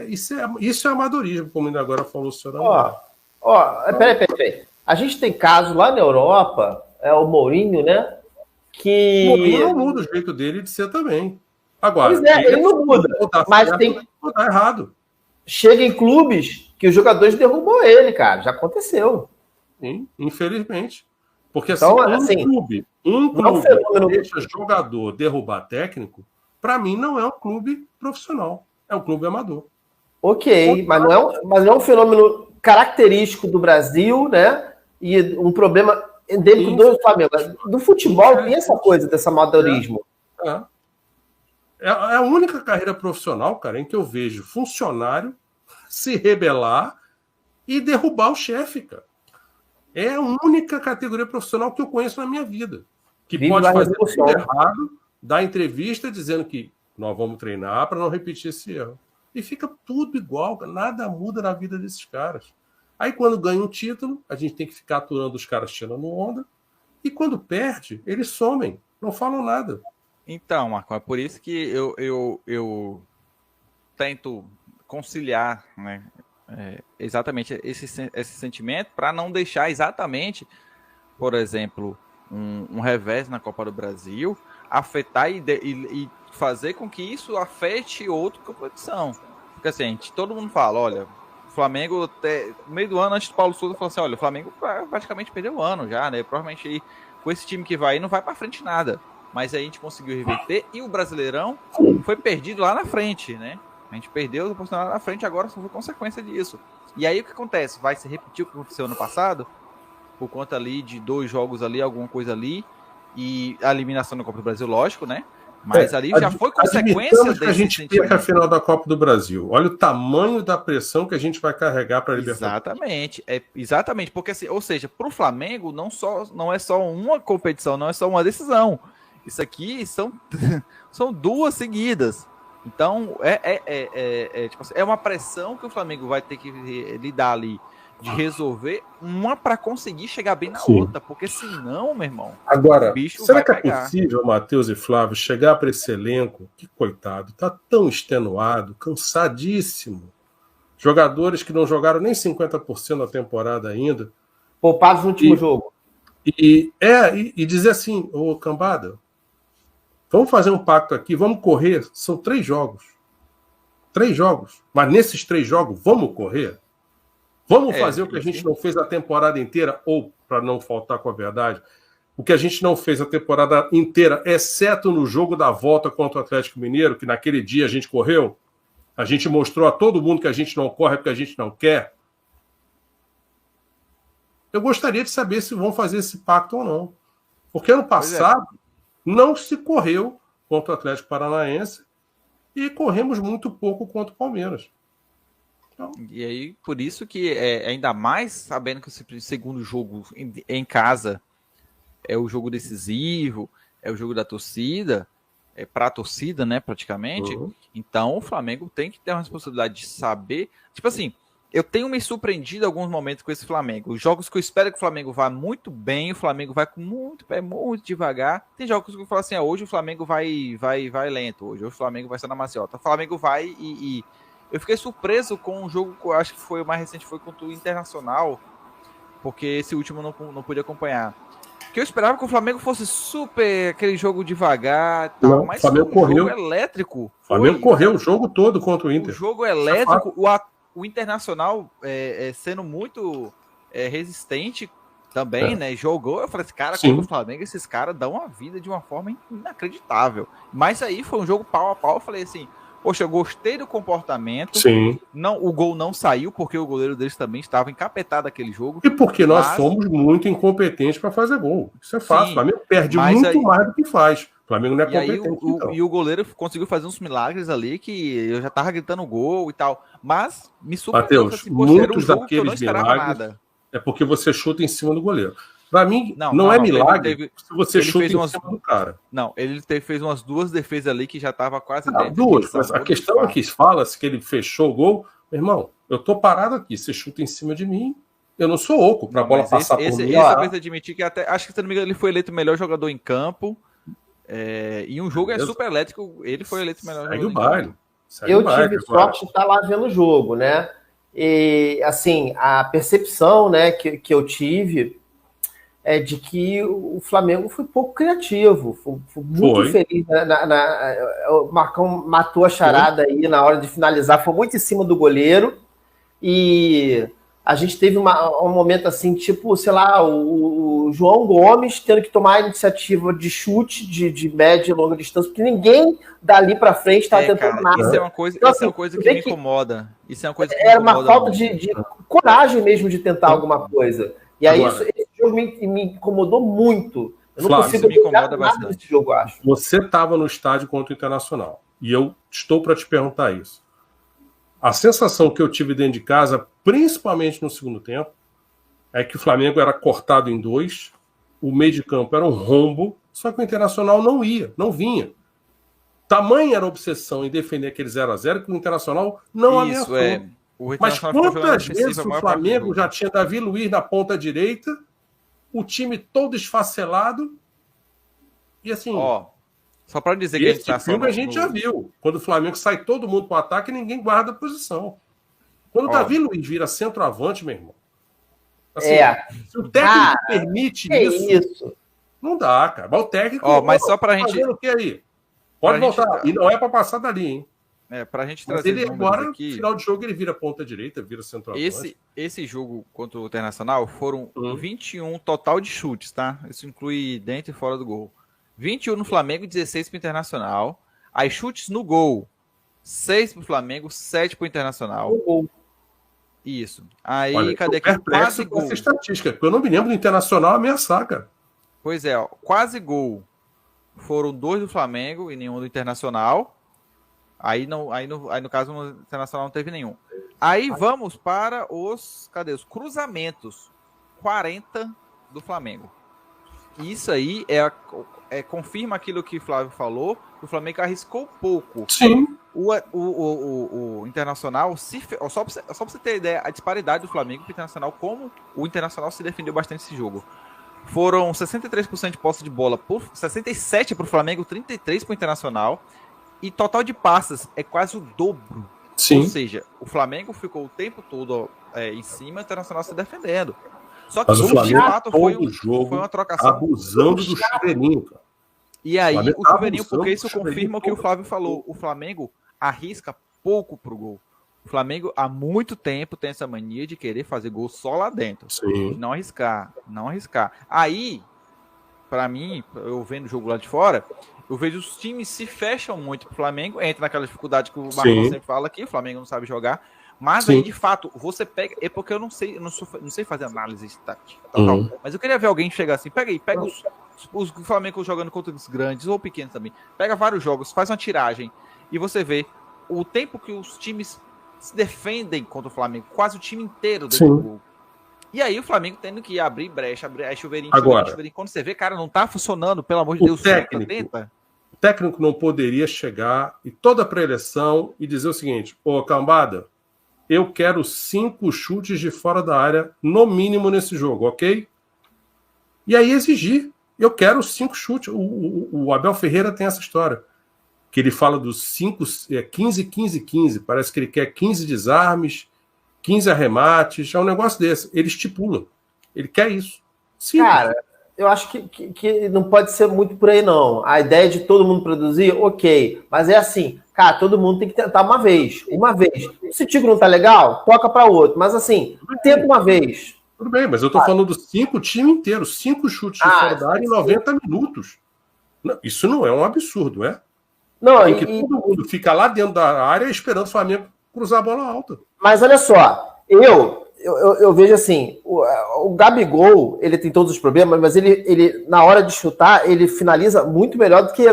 Isso é amadorismo, como ainda agora falou o senhor. Ó, peraí. A gente tem caso lá na Europa, o Mourinho, né? O Mourinho Que. não muda o jeito dele de ser também. Pois Agora, ele não muda. Mas tem. Ou tá errado. Chega em clubes que os jogadores derrubam ele, cara. Já aconteceu. Sim, infelizmente. Porque Então, um assim, clube não é um fenômeno. que deixa jogador derrubar técnico, para mim não é um clube profissional. É um clube amador. Ok, mas não é um fenômeno característico do Brasil, né? E um problema dentro do Flamengo. Do futebol tem essa coisa desse amadorismo. É a única carreira profissional, cara, em que eu vejo funcionário se rebelar e derrubar o chefe, cara. É a única categoria profissional que eu conheço na minha vida. Que Vive pode a fazer revolução. tudo errado, dar entrevista dizendo que nós vamos treinar para não repetir esse erro. E fica tudo igual, cara. Nada muda na vida desses caras. Aí quando ganha um título, a gente tem que ficar aturando os caras tirando onda. E quando perde, eles somem, não falam nada. Então, Marco, é por isso que eu tento conciliar, né, exatamente esse sentimento para não deixar exatamente, por exemplo, um revés na Copa do Brasil afetar e fazer com que isso afete outra competição. Porque assim, todo mundo fala, olha, o Flamengo, no meio do ano, antes do Paulo Souza, falou assim, olha, o Flamengo praticamente perdeu o ano já, né? Provavelmente aí, com esse time que vai aí, não vai para frente nada. Mas aí a gente conseguiu reverter e o Brasileirão foi perdido lá na frente, né? A gente perdeu a oportunidade lá na frente, agora só foi consequência disso. E aí o que acontece? Vai se repetir o que aconteceu ano passado? Por conta ali de 2 jogos ali, alguma coisa ali, e a eliminação da Copa do Brasil, lógico, né? Mas ali já foi consequência desse que a gente perca a final da Copa do Brasil. Olha o tamanho da pressão que a gente vai carregar para a Libertadores. Exatamente, porque assim, ou seja, para o Flamengo não é só uma competição, não é só uma decisão. Isso aqui são 2 seguidas. Então tipo assim, é uma pressão que o Flamengo vai ter que lidar ali de resolver uma para conseguir chegar bem na outra, porque senão, meu irmão, agora, o bicho será vai que pegar. É possível, Matheus e Flávio, chegar para esse elenco, que coitado, tá tão extenuado, cansadíssimo, jogadores que não jogaram nem 50% da temporada ainda, poupados no último jogo, e dizer assim, ô cambada, vamos fazer um pacto aqui, vamos correr, são 3 jogos, mas nesses 3 jogos vamos correr? Vamos fazer o que a gente não fez a temporada inteira, ou, para não faltar com a verdade, o que a gente não fez a temporada inteira, exceto no jogo da volta contra o Atlético Mineiro, que naquele dia a gente correu, a gente mostrou a todo mundo que a gente não corre porque a gente não quer. Eu gostaria de saber se vão fazer esse pacto ou não. Porque ano passado não se correu contra o Atlético Paranaense e corremos muito pouco contra o Palmeiras. E aí, por isso que ainda mais sabendo que o segundo jogo em casa é o jogo decisivo, é o jogo da torcida, é para a torcida, né, praticamente. Então, o Flamengo tem que ter uma responsabilidade de saber. Tipo assim, eu tenho me surpreendido em alguns momentos com esse Flamengo. Os jogos que eu espero que o Flamengo vá muito bem, o Flamengo vai com muito devagar. Tem jogos que eu falo assim, hoje o Flamengo vai lento, hoje o Flamengo vai ser na maciota. O Flamengo vai e eu fiquei surpreso com um jogo que eu acho que foi o mais recente, foi contra o Internacional, porque esse último eu não pude acompanhar. Que eu esperava que o Flamengo fosse super aquele jogo devagar, tal, não, mas foi um jogo elétrico. O Flamengo correu o jogo todo contra o Inter. O jogo elétrico, o Internacional sendo muito resistente também, né? Jogou, eu falei assim, cara, contra o Flamengo, esses caras dão a vida de uma forma inacreditável. Mas aí foi um jogo pau a pau, eu falei assim, poxa, eu gostei do comportamento. Sim. Não, o gol não saiu, porque o goleiro deles também estava encapetado naquele jogo. E porque nós somos muito incompetentes para fazer gol. Isso é fácil. O Flamengo perde muito mais do que faz. O Flamengo não é competente. E o goleiro conseguiu fazer uns milagres ali que eu já tava gritando gol e tal. Mas me surpreendeu. Matheus, muitos daqueles milagres é porque você chuta em cima do goleiro. Para mim, não é milagre se você chuta em cima do cara. Não, ele fez umas 2 defesas ali que já estava quase dentro. 2, mas a questão é que fala-se que ele fechou o gol. Meu irmão, eu tô parado aqui, você chuta em cima de mim, eu não sou oco para a bola passar por mim. Essa vez admitir que acho que, se não me engano, ele foi eleito o melhor jogador em campo. E um jogo super elétrico, ele foi eleito o melhor jogador em campo. Eu tive sorte de estar lá vendo o jogo, né? E, assim, a percepção, né, que eu tive é de que o Flamengo foi pouco criativo, foi muito infeliz. O Marcão matou a charada aí na hora de finalizar, foi muito em cima do goleiro. E a gente teve um momento assim, tipo, sei lá, o João Gomes tendo que tomar a iniciativa de chute de média e longa distância, porque ninguém dali para frente estava tentando nada. Isso é uma coisa, então, isso é uma coisa que me incomoda. Isso é uma coisa que era uma falta de coragem mesmo de tentar alguma coisa. E aí esse jogo me incomodou muito. Eu não consigo me incomoda bastante nesse jogo, eu acho. Você estava no estádio contra o Internacional. E eu estou para te perguntar isso. A sensação que eu tive dentro de casa, principalmente no segundo tempo, é que o Flamengo era cortado em dois, o meio de campo era um rombo, só que o Internacional não vinha. Tamanha era a obsessão em defender aquele 0-0 que o Internacional não ameaçou. Mas quantas vezes o Flamengo já tinha Davi Luiz na ponta direita, o time todo esfacelado, e assim... Só para dizer que esse filme a gente já viu. Quando o Flamengo sai todo mundo para o ataque, ninguém guarda a posição. Quando o Davi Luiz vira centroavante, meu irmão. Assim, se o técnico permite isso, não dá, cara. Mas o técnico. Mas só para a gente. O que aí? Pode voltar. E não é para passar dali, hein? Para a gente trazer. Mas ele agora, no final de jogo, ele vira ponta direita, vira centroavante. Esse jogo contra o Internacional foram 21 total de chutes, tá? Isso inclui dentro e fora do gol. 21 no Flamengo e 16 para o Internacional. Aí chutes no gol. 6 para o Flamengo, 7 para o Internacional. Isso. Aí, olha, cadê aqui? Quase gol. Essa estatística, porque eu não me lembro do Internacional ameaçar, cara. Pois é, quase gol. Foram 2 do Flamengo e nenhum do Internacional. Aí no caso, no Internacional não teve nenhum. Aí vamos para os cruzamentos. 40 do Flamengo. Isso aí confirma aquilo que o Flávio falou, que o Flamengo arriscou pouco. Sim. O Internacional, só para você ter ideia, a disparidade do Flamengo para o Internacional, como o Internacional se defendeu bastante esse jogo. Foram 63% de posse de bola, 67% para o Flamengo, 33% para o Internacional, e total de passes é quase o dobro. Sim. Ou seja, o Flamengo ficou o tempo todo em cima, o Internacional se defendendo. Só que o Flamengo, de fato foi uma trocação. Abusando do chuveirinho, cara. E aí, o chuveirinho, porque isso confirma o que o Flávio falou. O Flamengo arrisca pouco pro gol. O Flamengo, há muito tempo, tem essa mania de querer fazer gol só lá dentro. Sim. Não arriscar. Aí, pra mim, eu vendo o jogo lá de fora, eu vejo os times se fecham muito pro Flamengo, entra naquela dificuldade que o Marcos sempre fala aqui, o Flamengo não sabe jogar. Mas aí, de fato, você pega... É porque eu não sei fazer análise estática. Mas eu queria ver alguém chegar assim, pega os Flamengo jogando contra os grandes ou pequenos também. Pega vários jogos, faz uma tiragem e você vê o tempo que os times se defendem contra o Flamengo. Quase o time inteiro dentro do gol. E aí o Flamengo tendo que abrir brecha, abrir chuveirinho. Quando você vê, cara, não tá funcionando, pelo amor de Deus. O técnico não poderia chegar e toda a pré-eleição e dizer o seguinte: cambada, eu quero 5 chutes de fora da área, no mínimo, nesse jogo, ok? E aí exigir. Eu quero 5 chutes. O Abel Ferreira tem essa história. Que ele fala dos 15, 15, 15. Parece que ele quer 15 desarmes, 15 arremates. É um negócio desse. Ele estipula. Ele quer isso. Sim. Cara, eu acho que não pode ser muito por aí, não. A ideia de todo mundo produzir, ok. Mas é assim, cara, todo mundo tem que tentar uma vez. Se o Tigo não tá legal, toca para outro. Mas assim, tenta uma vez. Tudo bem, mas eu tô falando dos 5 time inteiro. 5 chutes de fora da área em 90 minutos. Não, isso não é um absurdo, é? Não, porque todo mundo fica lá dentro da área esperando o Flamengo cruzar a bola alta. Mas olha só, eu vejo assim, o Gabigol, ele tem todos os problemas, mas ele na hora de chutar, ele finaliza muito melhor do que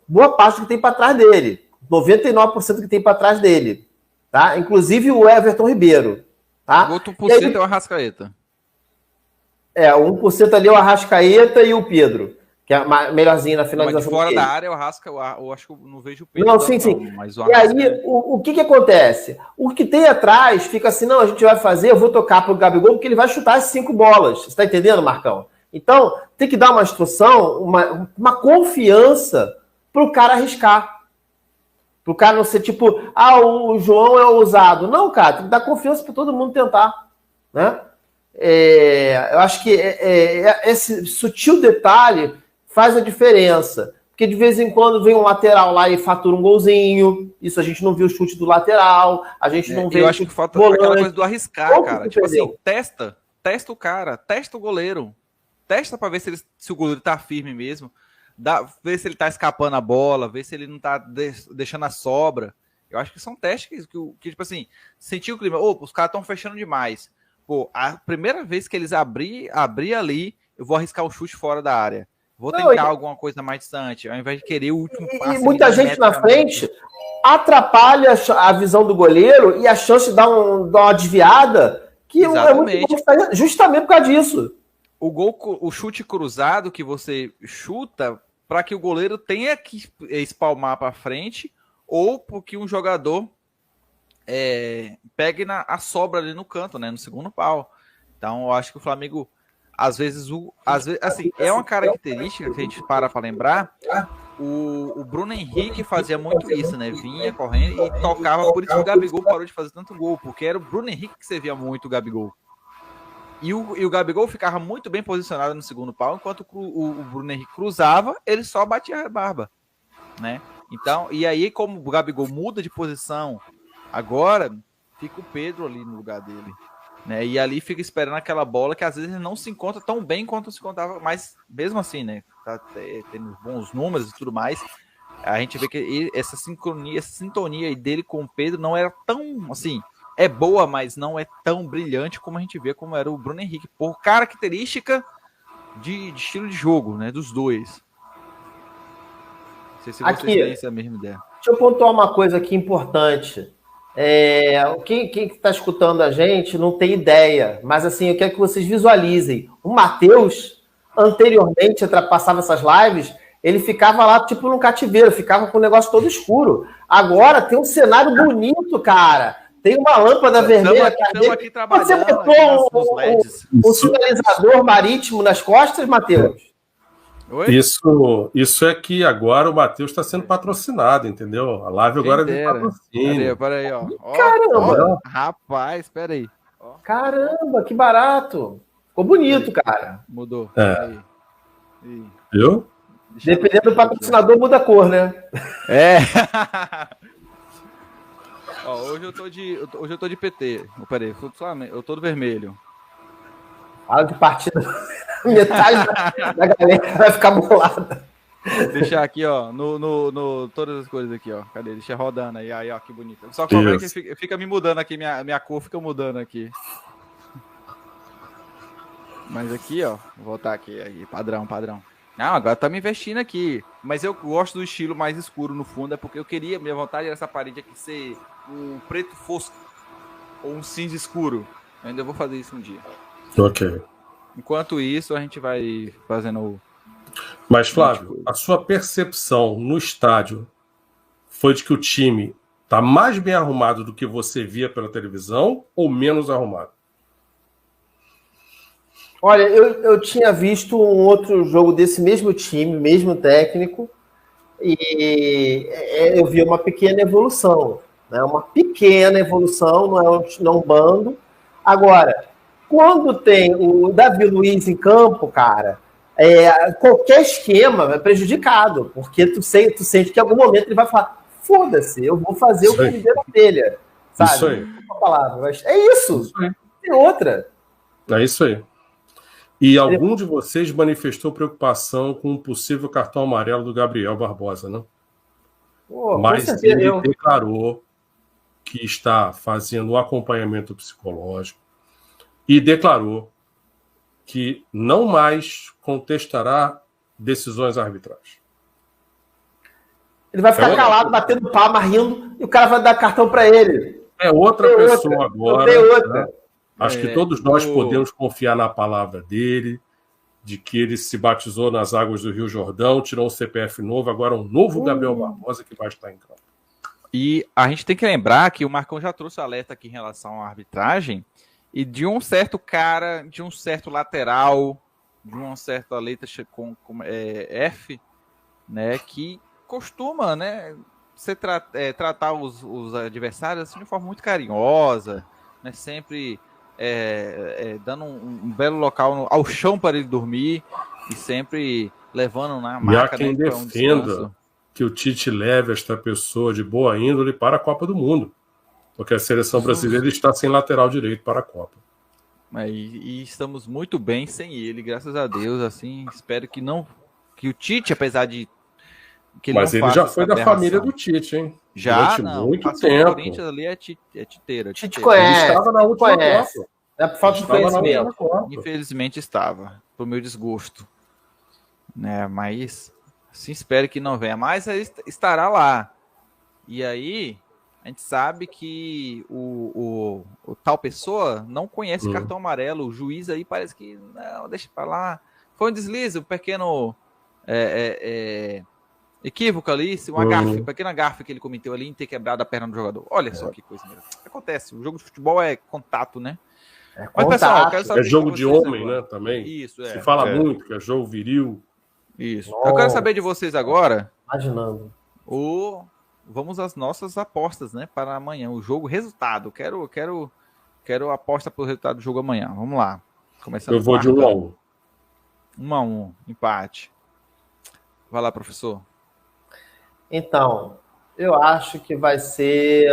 boa parte do que tem para trás dele. 99% do que tem para trás dele. Tá? Inclusive o Everton Ribeiro. Tá? O outro por cento é o Arrascaeta. 1% ali é o Arrascaeta e o Pedro, que é melhorzinho na finalização. Mas de fora da área, o Arrasca, eu acho que eu não vejo o Pedro. Não, sim. Mas e aí, o que acontece? O que tem atrás fica assim, não, a gente vai fazer, eu vou tocar pro Gabigol, porque ele vai chutar as 5 bolas. Você tá entendendo, Marcão? Então, tem que dar uma instrução, uma confiança pro cara arriscar. Pro cara não ser tipo, o João é ousado. Não, cara, tem que dar confiança para todo mundo tentar, né? Eu acho que esse sutil detalhe faz a diferença. Porque de vez em quando vem um lateral lá e fatura um golzinho. Isso a gente não viu o chute do lateral. A gente não vê. Eu acho que falta aquela coisa do arriscar, cara. Tipo assim, testa o cara, testa o goleiro. Testa para ver se o goleiro tá firme mesmo. Ver se ele tá escapando a bola, ver se ele não tá deixando a sobra. Eu acho que são testes que tipo assim, sentir o clima. Os caras estão fechando demais. Pô, a primeira vez que eles abrir ali, eu vou arriscar o chute fora da área. Vou tentar alguma coisa mais distante, ao invés de querer o último passe. E muita gente na frente atrapalha a visão do goleiro e a chance de dar uma desviada, que exatamente. É muito bom justamente por causa disso. O chute cruzado que você chuta para que o goleiro tenha que espalmar para frente ou porque um jogador pegue a sobra ali no canto, né, no segundo pau. Então, eu acho que o Flamengo às vezes, assim, é uma característica que a gente para lembrar. O Bruno Henrique fazia muito isso, né? Vinha correndo e tocava, por isso que o Gabigol parou de fazer tanto gol, porque era o Bruno Henrique que servia muito o Gabigol. E o Gabigol ficava muito bem posicionado no segundo pau, enquanto o Bruno Henrique cruzava, ele só batia a barba, né? Então, e aí, como o Gabigol muda de posição, agora fica o Pedro ali no lugar dele. Né, e ali fica esperando aquela bola que às vezes não se encontra tão bem quanto se contava, mas mesmo assim, né? Tá tendo bons números e tudo mais. A gente vê que essa sincronia, essa sintonia aí dele com o Pedro não era tão assim, é boa, mas não é tão brilhante como a gente vê como era o Bruno Henrique, por característica de estilo de jogo, né? Dos dois. Não sei se vocês têm essa mesma ideia. Deixa eu pontuar uma coisa aqui importante. Quem está escutando a gente não tem ideia, mas assim, eu quero que vocês visualizem. O Matheus, anteriormente, passava essas lives, ele ficava lá tipo num cativeiro, ficava com o negócio todo escuro. Agora tem um cenário bonito, cara. Tem uma lâmpada vermelha. Estamos aqui trabalhando. Você botou um sinalizador marítimo nas costas, Matheus? Oi? Isso é que agora o Matheus está sendo patrocinado, entendeu? A live agora é patrocínio. Peraí, ó. Caramba! Rapaz, peraí. Caramba, que barato! Ficou bonito, cara. Mudou. Viu? Dependendo do patrocinador, muda a cor, né? Hoje eu tô de PT. Peraí, eu tô do vermelho. Fala de partida. Metade da galera vai ficar bolada. Deixar aqui, ó, no todas as coisas aqui, ó. Cadê? Deixa rodando aí, ó, que bonito. Só que o problema é que fica me mudando aqui, minha cor fica mudando aqui. Mas aqui, ó, vou voltar aqui, aí, padrão. Não, agora tá me investindo aqui. Mas eu gosto do estilo mais escuro no fundo, é porque minha vontade era essa parede aqui ser um preto fosco ou um cinza escuro. Eu ainda vou fazer isso um dia. Ok. Enquanto isso, a gente vai fazendo Mas, Flávio, a sua percepção no estádio foi de que o time tá mais bem arrumado do que você via pela televisão ou menos arrumado? Olha, eu tinha visto um outro jogo desse mesmo time, mesmo técnico, e eu vi uma pequena evolução, né? Uma pequena evolução, não é um bando. Agora, quando tem o Davi Luiz em campo, cara, qualquer esquema é prejudicado, porque tu sente que em algum momento ele vai falar, foda-se, eu vou fazer o que me der na telha, sabe? Isso aí. Uma palavra, mas é isso. Tem outra. É isso aí. E algum de vocês manifestou preocupação com o possível cartão amarelo do Gabriel Barbosa, né? Mas ele declarou que está fazendo o acompanhamento psicológico e declarou que não mais contestará decisões arbitrais. Ele vai ficar calado, batendo palma, rindo, e o cara vai dar cartão para ele. É outra pessoa agora. Tem outra. Né? Acho que todos nós podemos confiar na palavra dele, de que ele se batizou nas águas do Rio Jordão, tirou um CPF novo, agora um novo Gabriel Barbosa que vai estar em campo. E a gente tem que lembrar que o Marcão já trouxe alerta aqui em relação à arbitragem, e de um certo cara, de um certo lateral, de uma certa letra com F, né, que costuma, né, tratar os adversários assim, de forma muito carinhosa, né? Sempre dando um belo local ao chão para ele dormir e sempre levando na maca. E há quem defenda que o Tite leve esta pessoa de boa índole para a Copa do Mundo, porque a seleção brasileira está sem lateral direito para a Copa. E estamos muito bem sem ele, graças a Deus. Assim, espero que o Tite, apesar de que mas ele já foi da família do Tite, hein? Já, durante muito tempo. O Corinthians ali é titeira. Tite conhece. Ele estava na última Copa. É por falta de conhecimento. Infelizmente estava, pro meu desgosto. Né? Mas assim, espero que não venha. Mas ele estará lá. E aí, a gente sabe que o tal pessoa não conhece cartão amarelo. O juiz aí parece que não, deixa pra lá. Foi um deslize, um pequeno equívoco ali, pequena gafe que ele cometeu ali em ter quebrado a perna do jogador. Olha só que coisa mesmo. Acontece, o jogo de futebol é contato, né? Mas, pessoal, eu quero saber jogo de homem, agora, né? Também. Isso, se fala muito que é jogo viril. Isso. Eu quero saber de vocês agora. Imaginando. Vamos às nossas apostas, né? Para amanhã. O jogo, resultado. Quero aposta pelo resultado do jogo amanhã. Vamos lá. Começando. Eu vou de 1-1. 1-1, empate. Vai lá, professor. Então, eu acho que vai ser.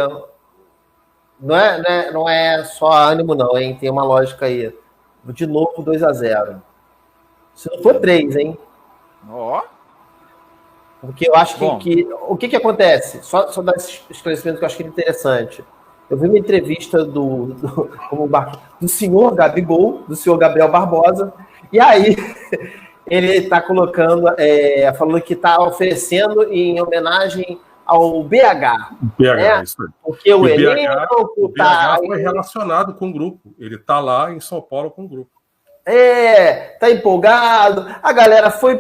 Não é só ânimo, não, hein? Tem uma lógica aí. De novo, 2-0. Se não for 3, hein? Ó. Porque eu acho que o que acontece? Só dar esse esclarecimento que eu acho que é interessante. Eu vi uma entrevista do senhor Gabigol, do senhor Gabriel Barbosa, e aí ele está colocando, falando que está oferecendo em homenagem ao BH. BH, isso aí. Porque o BH foi relacionado com o grupo. Ele está lá em São Paulo com o grupo. Tá empolgado, a galera foi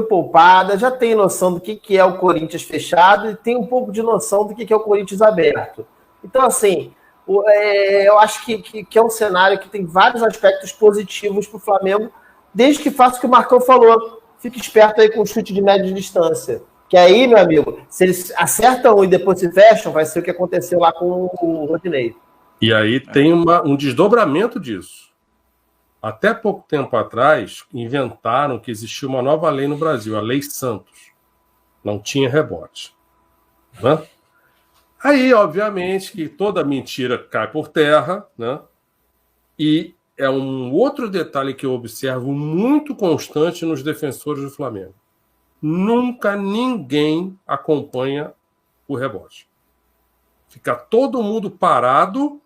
poupada, já tem noção do que é o Corinthians fechado e tem um pouco de noção do que é o Corinthians aberto. Então, assim, eu acho que é um cenário que tem vários aspectos positivos para o Flamengo, desde que faça o que o Marcão falou. Fique esperto aí com o chute de média distância. Que aí, meu amigo, se eles acertam e depois se fecham, vai ser o que aconteceu lá com o Rodinei. E aí tem um desdobramento disso. Até pouco tempo atrás, inventaram que existia uma nova lei no Brasil, a Lei Santos. Não tinha rebote. Né? Aí, obviamente, que toda mentira cai por terra, né? E é um outro detalhe que eu observo muito constante nos defensores do Flamengo. Nunca ninguém acompanha o rebote. Fica todo mundo parado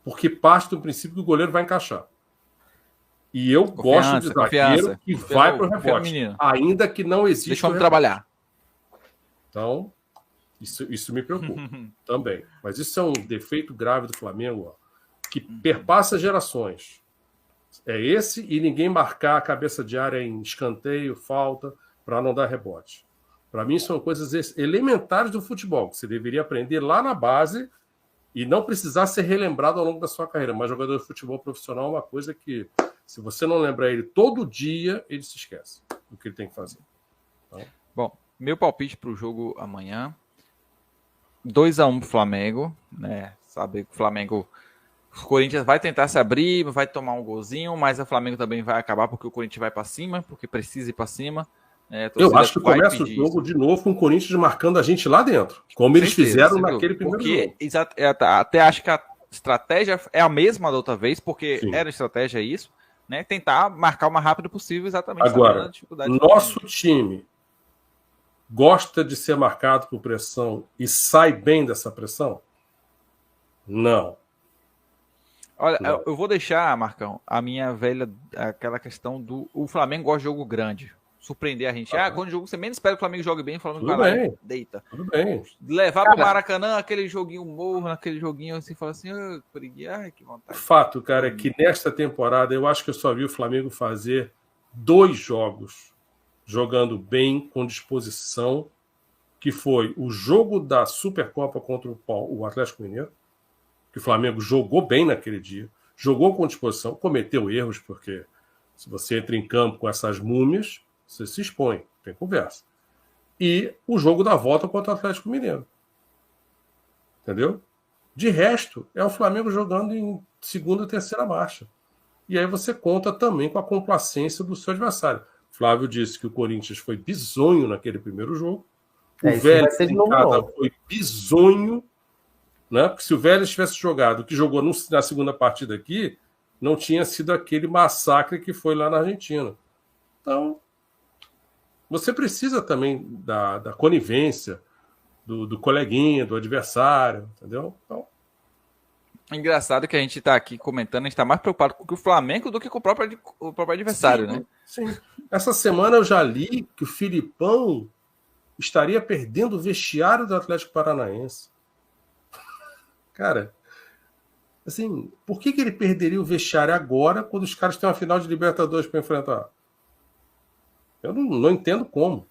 porque parte do princípio que o goleiro vai encaixar. E eu gosto de zagueiro que vai para o rebote, ainda que não exista. Deixa eu trabalhar. Então, isso me preocupa também. Mas isso é um defeito grave do Flamengo, que perpassa gerações. É esse e ninguém marcar a cabeça de área em escanteio, falta, para não dar rebote. Para mim, são coisas elementares do futebol, que você deveria aprender lá na base e não precisar ser relembrado ao longo da sua carreira. Mas jogador de futebol profissional é uma coisa que, se você não lembrar ele todo dia, ele se esquece do que ele tem que fazer. Então... Bom, meu palpite para o jogo amanhã, 2-1 para o Flamengo, né? Sabe que o Flamengo, o Corinthians vai tentar se abrir, vai tomar um golzinho, mas o Flamengo também vai acabar porque o Corinthians vai para cima, porque precisa ir para cima. Eu acho que começa o jogo de novo com o Corinthians marcando a gente lá dentro, como eles fizeram naquele primeiro jogo. Até acho que a estratégia é a mesma da outra vez, porque era estratégia isso, né? Tentar marcar o mais rápido possível, exatamente. Agora, nosso time gosta de ser marcado por pressão e sai bem dessa pressão? Não. Olha, eu vou deixar, Marcão, a minha velha, aquela questão o Flamengo gosta de jogo grande. Surpreender a gente. Quando o jogo você menos espera que o Flamengo jogue bem, o Flamengo vai lá, deita. Tudo bem. Levar para o Maracanã aquele joguinho morro, aquele joguinho assim, fala assim, que vontade. O fato, cara, é que nesta temporada eu acho que eu só vi o Flamengo fazer 2 jogos jogando bem, com disposição, que foi o jogo da Supercopa contra o Atlético Mineiro, que o Flamengo jogou bem naquele dia, jogou com disposição, cometeu erros, porque se você entra em campo com essas múmias, você se expõe, tem conversa. e o jogo da volta contra o Atlético Mineiro. Entendeu? De resto, é o Flamengo jogando em segunda e terceira marcha. E aí você conta também com a complacência do seu adversário. Flávio disse que o Corinthians foi bizonho naquele primeiro jogo. O Vélez em casa foi bizonho, né? Porque se o Vélez tivesse jogado o que jogou na segunda partida aqui, não tinha sido aquele massacre que foi lá na Argentina. Então, você precisa também da conivência, do coleguinha, do adversário, entendeu? Então, engraçado que a gente está aqui comentando, a gente está mais preocupado com o Flamengo do que com o próprio adversário, sim, né? Sim. Essa semana eu já li que o Filipão estaria perdendo o vestiário do Atlético Paranaense. Cara, assim, por que ele perderia o vestiário agora quando os caras têm uma final de Libertadores para enfrentar? Eu não entendo como.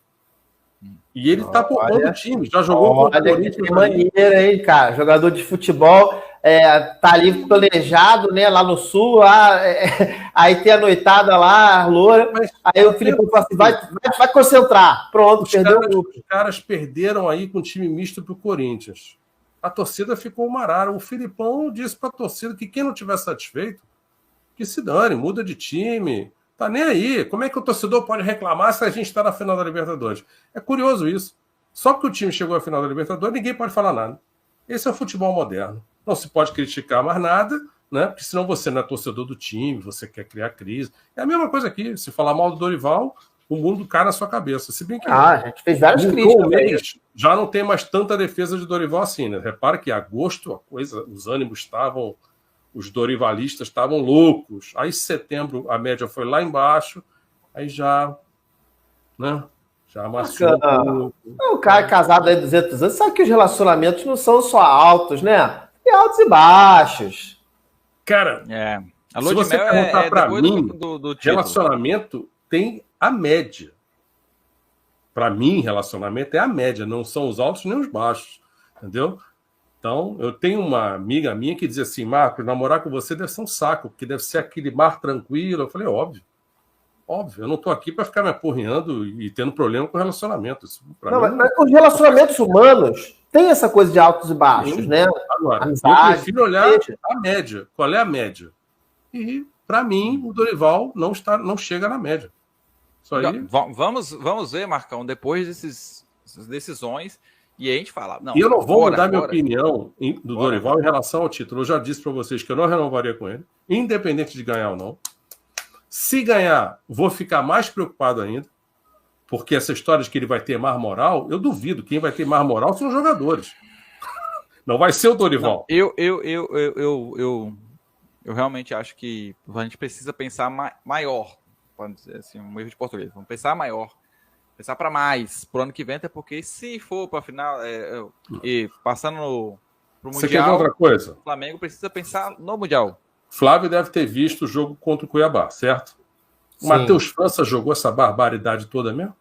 E ele tá poupando o time, já jogou contra o Corinthians. Que maneira, hein, cara? Jogador de futebol, tá ali planejado, né, lá no Sul, lá, aí tem a noitada lá, a loura, aí o Felipe fala assim, vai concentrar, pronto, perdeu o grupo. Os caras perderam aí com o time misto pro Corinthians. A torcida ficou uma arara. O Filipão disse pra torcida que quem não tiver satisfeito, que se dane, muda de time. Tá nem aí. Como é que o torcedor pode reclamar se a gente está na final da Libertadores? É curioso isso. Só porque o time chegou à final da Libertadores, ninguém pode falar nada. Esse é o futebol moderno. Não se pode criticar mais nada, né? Porque senão você não é torcedor do time, você quer criar crise. É a mesma coisa aqui. Se falar mal do Dorival, o mundo cai na sua cabeça. Se bem que a gente fez várias críticas. Já não tem mais tanta defesa de Dorival assim, né? Repara que em agosto os ânimos estavam... Os dorivalistas estavam loucos. Aí, em setembro, a média foi lá embaixo. Aí já, né? Já amassou um pouco. O cara casado aí 200 anos sabe que os relacionamentos não são só altos, né? Tem altos e baixos. Cara, se você perguntar para mim, do relacionamento tem a média. Para mim, relacionamento é a média. Não são os altos nem os baixos. Entendeu? Então, eu tenho uma amiga minha que diz assim, Marcos, namorar com você deve ser um saco, porque deve ser aquele mar tranquilo. Eu falei, óbvio, eu não estou aqui para ficar me apurrinhando e tendo problema com relacionamentos. Mas os relacionamentos humanos têm essa coisa de altos e baixos, né? Agora, eu prefiro olhar a média. Qual é a média? E, para mim, o Dorival não chega na média. Isso aí... Vamos ver, Marcão, depois dessas decisões... E a gente fala... E eu não vou mudar minha opinião do Dorival em relação ao título. Eu já disse para vocês que eu não renovaria com ele, independente de ganhar ou não. Se ganhar, vou ficar mais preocupado ainda, porque essa história de que ele vai ter mais moral, eu duvido. Quem vai ter mais moral são os jogadores. Não vai ser o Dorival. Não, eu realmente acho que a gente precisa pensar maior. Pode dizer assim, um erro de português. Vamos pensar maior. Pensar para mais pro ano que vem, até porque se for para final e passando pro Mundial, você quer ver outra coisa? O Flamengo precisa pensar no Mundial. Flávio deve ter visto o jogo contra o Cuiabá, certo? O Matheus França jogou essa barbaridade toda mesmo?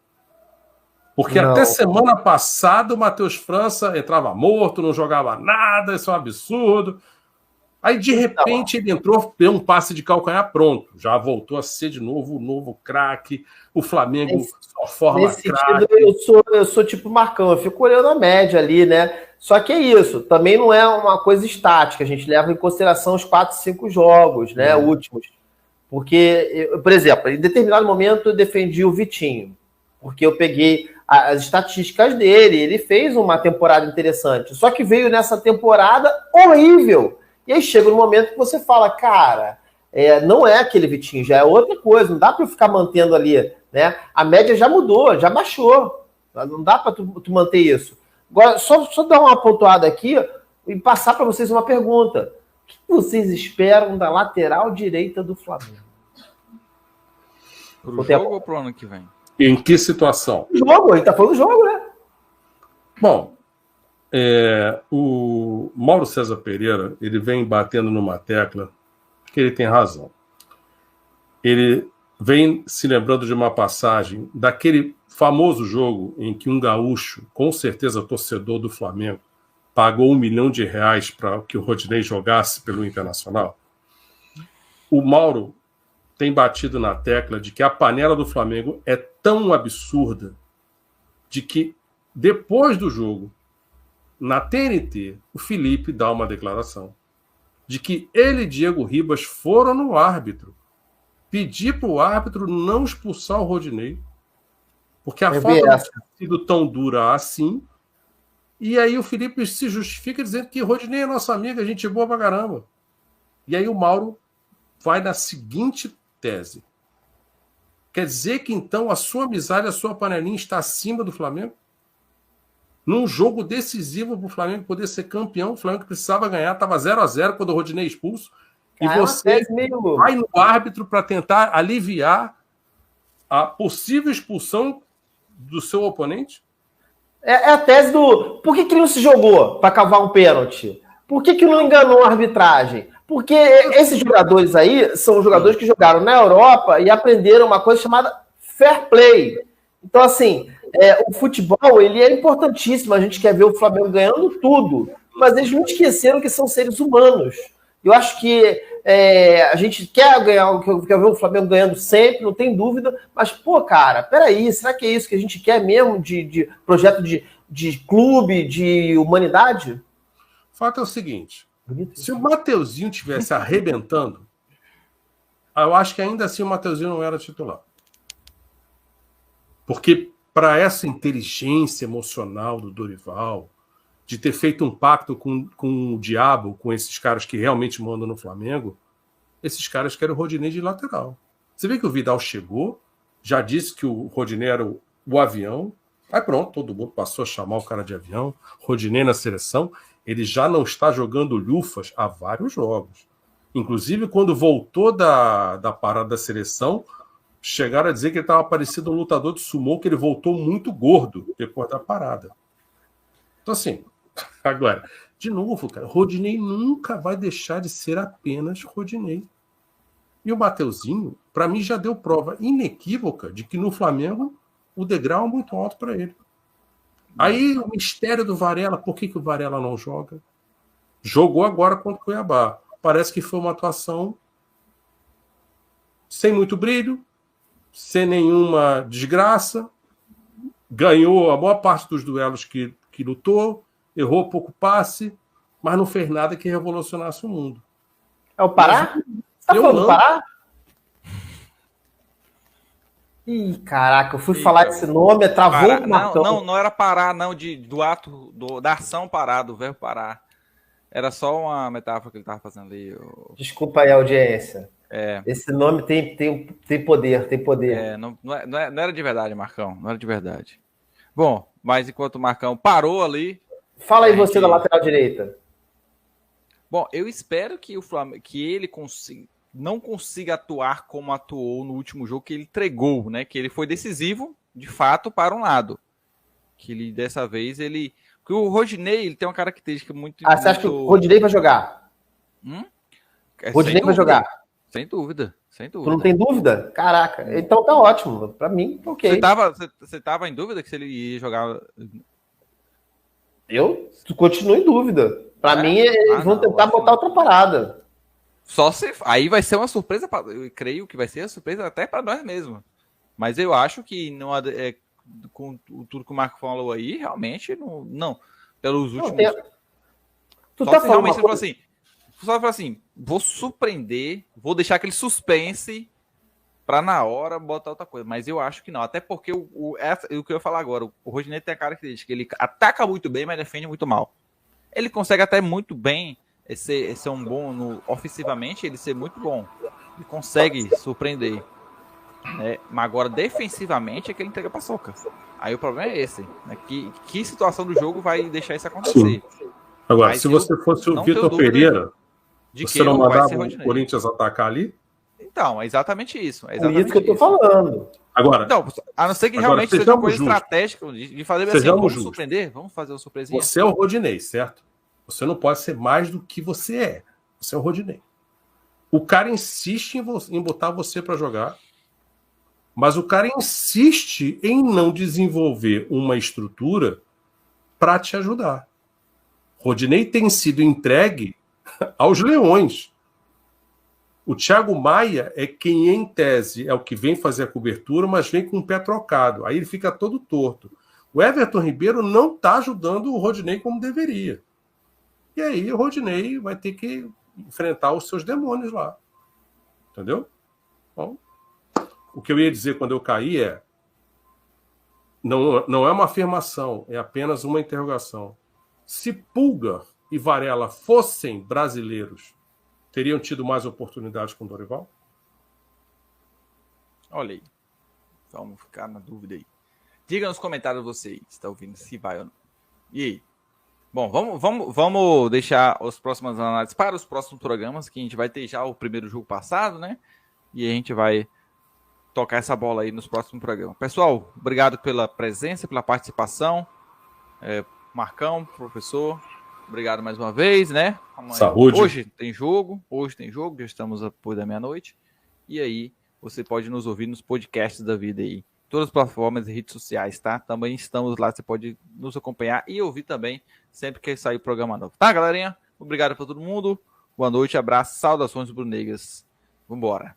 Porque até semana passada o Matheus França entrava morto, não jogava nada, isso é um absurdo. Aí, de repente, ele entrou, deu um passe de calcanhar, pronto. Já voltou a ser de novo o novo craque. O Flamengo só forma craque. Eu sou tipo Marcão, eu fico olhando a média ali, né? Só que é isso, também não é uma coisa estática. A gente leva em consideração os 4, 5 jogos, né, últimos. Porque, por exemplo, em determinado momento eu defendi o Vitinho, porque eu peguei as estatísticas dele, ele fez uma temporada interessante. Só que veio nessa temporada horrível. E aí chega no momento que você fala, cara, não é aquele Vitinho, já é outra coisa, não dá para eu ficar mantendo ali, né? A média já mudou, já baixou, não dá para tu manter isso. Agora, só dar uma pontuada aqui e passar para vocês uma pergunta. O que vocês esperam da lateral direita do Flamengo? Pro jogo ou pro ano que vem? Em que situação? O jogo, ele tá falando do jogo, né? Bom, o Mauro César Pereira, ele vem batendo numa tecla que ele tem razão. Ele vem se lembrando de uma passagem daquele famoso jogo em que um gaúcho, com certeza torcedor do Flamengo, pagou R$1 milhão para que o Rodinei jogasse pelo Internacional. O Mauro tem batido na tecla de que a panela do Flamengo é tão absurda de que Depois do jogo, na TNT, o Felipe dá uma declaração de que ele e Diego Ribas foram no árbitro pedir para o árbitro não expulsar o Rodinei, porque a falta não tinha sido tão dura assim. E aí o Felipe se justifica dizendo que Rodinei é nosso amigo, a gente é boa pra caramba. E aí o Mauro vai na seguinte tese. Quer dizer que então a sua amizade, a sua panelinha está acima do Flamengo? Num jogo decisivo para o Flamengo poder ser campeão, o Flamengo precisava ganhar, estava 0-0 quando o Rodinei é expulso. E você vai no árbitro para tentar aliviar a possível expulsão do seu oponente? É a tese do... Por que ele não se jogou para cavar um pênalti? Por que não enganou a arbitragem? Porque esses jogadores aí são jogadores que jogaram na Europa e aprenderam uma coisa chamada fair play. Então, assim, o futebol ele é importantíssimo. A gente quer ver o Flamengo ganhando tudo. Mas eles não esqueceram que são seres humanos. Eu acho que a gente quer ver o Flamengo ganhando sempre, não tem dúvida. Mas, pô, cara, peraí, será que é isso que a gente quer mesmo de projeto de clube, de humanidade? O fato é o seguinte. Se o Mateuzinho estivesse arrebentando, eu acho que ainda assim o Mateuzinho não era titular. Porque para essa inteligência emocional do Dorival, de ter feito um pacto com o diabo, com esses caras que realmente mandam no Flamengo, esses caras querem o Rodinei de lateral. Você vê que o Vidal chegou, já disse que o Rodinei era o avião, aí pronto, todo mundo passou a chamar o cara de avião, Rodinei na seleção. Ele já não está jogando lufas há vários jogos. Inclusive, quando voltou da parada da seleção, chegaram a dizer que ele estava parecido um lutador de sumô, que ele voltou muito gordo depois da parada. Então, assim, agora, de novo, cara, Rodinei nunca vai deixar de ser apenas Rodinei. E o Mateuzinho, para mim, já deu prova inequívoca de que no Flamengo o degrau é muito alto para ele. Aí o mistério do Varela, por que o Varela não joga? Jogou agora contra o Cuiabá. Parece que foi uma atuação sem muito brilho, sem nenhuma desgraça, ganhou a maior parte dos duelos que lutou, errou pouco passe, mas não fez nada que revolucionasse o mundo. É o Pará? Você tá falando do Pará? Ih, caraca, eu fui falar esse nome, travou o Marcão. Não era parar, não, do ato, da ação parar, do verbo parar. Era só uma metáfora que ele tava fazendo ali. Desculpa aí a audiência. Esse nome tem poder, tem poder. Não era de verdade, Marcão, não era de verdade. Bom, mas enquanto o Marcão parou ali... Fala aí você da lateral direita. Bom, eu espero que o Flamengo, que ele não consiga atuar como atuou no último jogo que ele entregou, né? Que ele foi decisivo, de fato, para um lado. Que ele, dessa vez, ele... Porque o Rodinei, ele tem uma característica muito... você acha que o Rodinei vai jogar? Rodinei vai jogar? Sem dúvida, sem dúvida. Tu não tem dúvida? Caraca, então tá ótimo. Pra mim, ok. Você tava em dúvida que se ele ia jogar... Eu continuo em dúvida. Pra mim, eles vão tentar botar outra parada. Só se... Aí vai ser uma surpresa, eu creio que vai ser uma surpresa até para nós mesmos. Mas eu acho que não, com tudo que o Marco falou aí, realmente não. Pelos últimos... Tu tá falando realmente só assim, vou surpreender, vou deixar aquele suspense para na hora botar outra coisa. Mas eu acho que não. Até porque o que eu ia falar agora, o Rodinei tem a característica, ele ataca muito bem, mas defende muito mal. Ele consegue até muito bem ser um bom ofensivamente, ele ser muito bom. Ele consegue surpreender. Né? Mas agora, defensivamente, é que ele entrega pra soca. Aí o problema é esse. Né? Que situação do jogo vai deixar isso acontecer? Sim. Agora, se você fosse o Vitor Pereira, você não mandava o Corinthians atacar ali? Então, é exatamente isso. É isso que eu tô falando. Agora, então, a não ser que realmente seja uma coisa estratégica de fazer assim, vamos surpreender, vamos fazer uma surpresinha. Você é o Rodinei, certo? Você não pode ser mais do que você é. Você é o Rodinei. O cara insiste em botar você para jogar, mas o cara insiste em não desenvolver uma estrutura para te ajudar. Rodinei tem sido entregue aos leões. O Thiago Maia é quem, em tese, é o que vem fazer a cobertura, mas vem com o pé trocado. Aí ele fica todo torto. O Everton Ribeiro não está ajudando o Rodinei como deveria. E aí o Rodinei vai ter que enfrentar os seus demônios lá. Entendeu? Bom, o que eu ia dizer quando eu caí é não é uma afirmação, é apenas uma interrogação. Se Pulga e Varela fossem brasileiros, teriam tido mais oportunidades com o Dorival? Olha aí. Vamos ficar na dúvida aí. Diga nos comentários você que está ouvindo se vai ou não. E aí? Bom, vamos deixar as próximas análises para os próximos programas, que a gente vai ter já o primeiro jogo passado, né? E a gente vai tocar essa bola aí nos próximos programas. Pessoal, obrigado pela presença, pela participação. Marcão, professor, obrigado mais uma vez, né? Saúde. Hoje tem jogo, já estamos depois da meia-noite. E aí, você pode nos ouvir nos podcasts da vida aí. Todas as plataformas e redes sociais, tá? Também estamos lá, você pode nos acompanhar e ouvir também sempre que sair programa novo. Tá, galerinha? Obrigado para todo mundo. Boa noite, abraço, saudações brunegras. Vambora.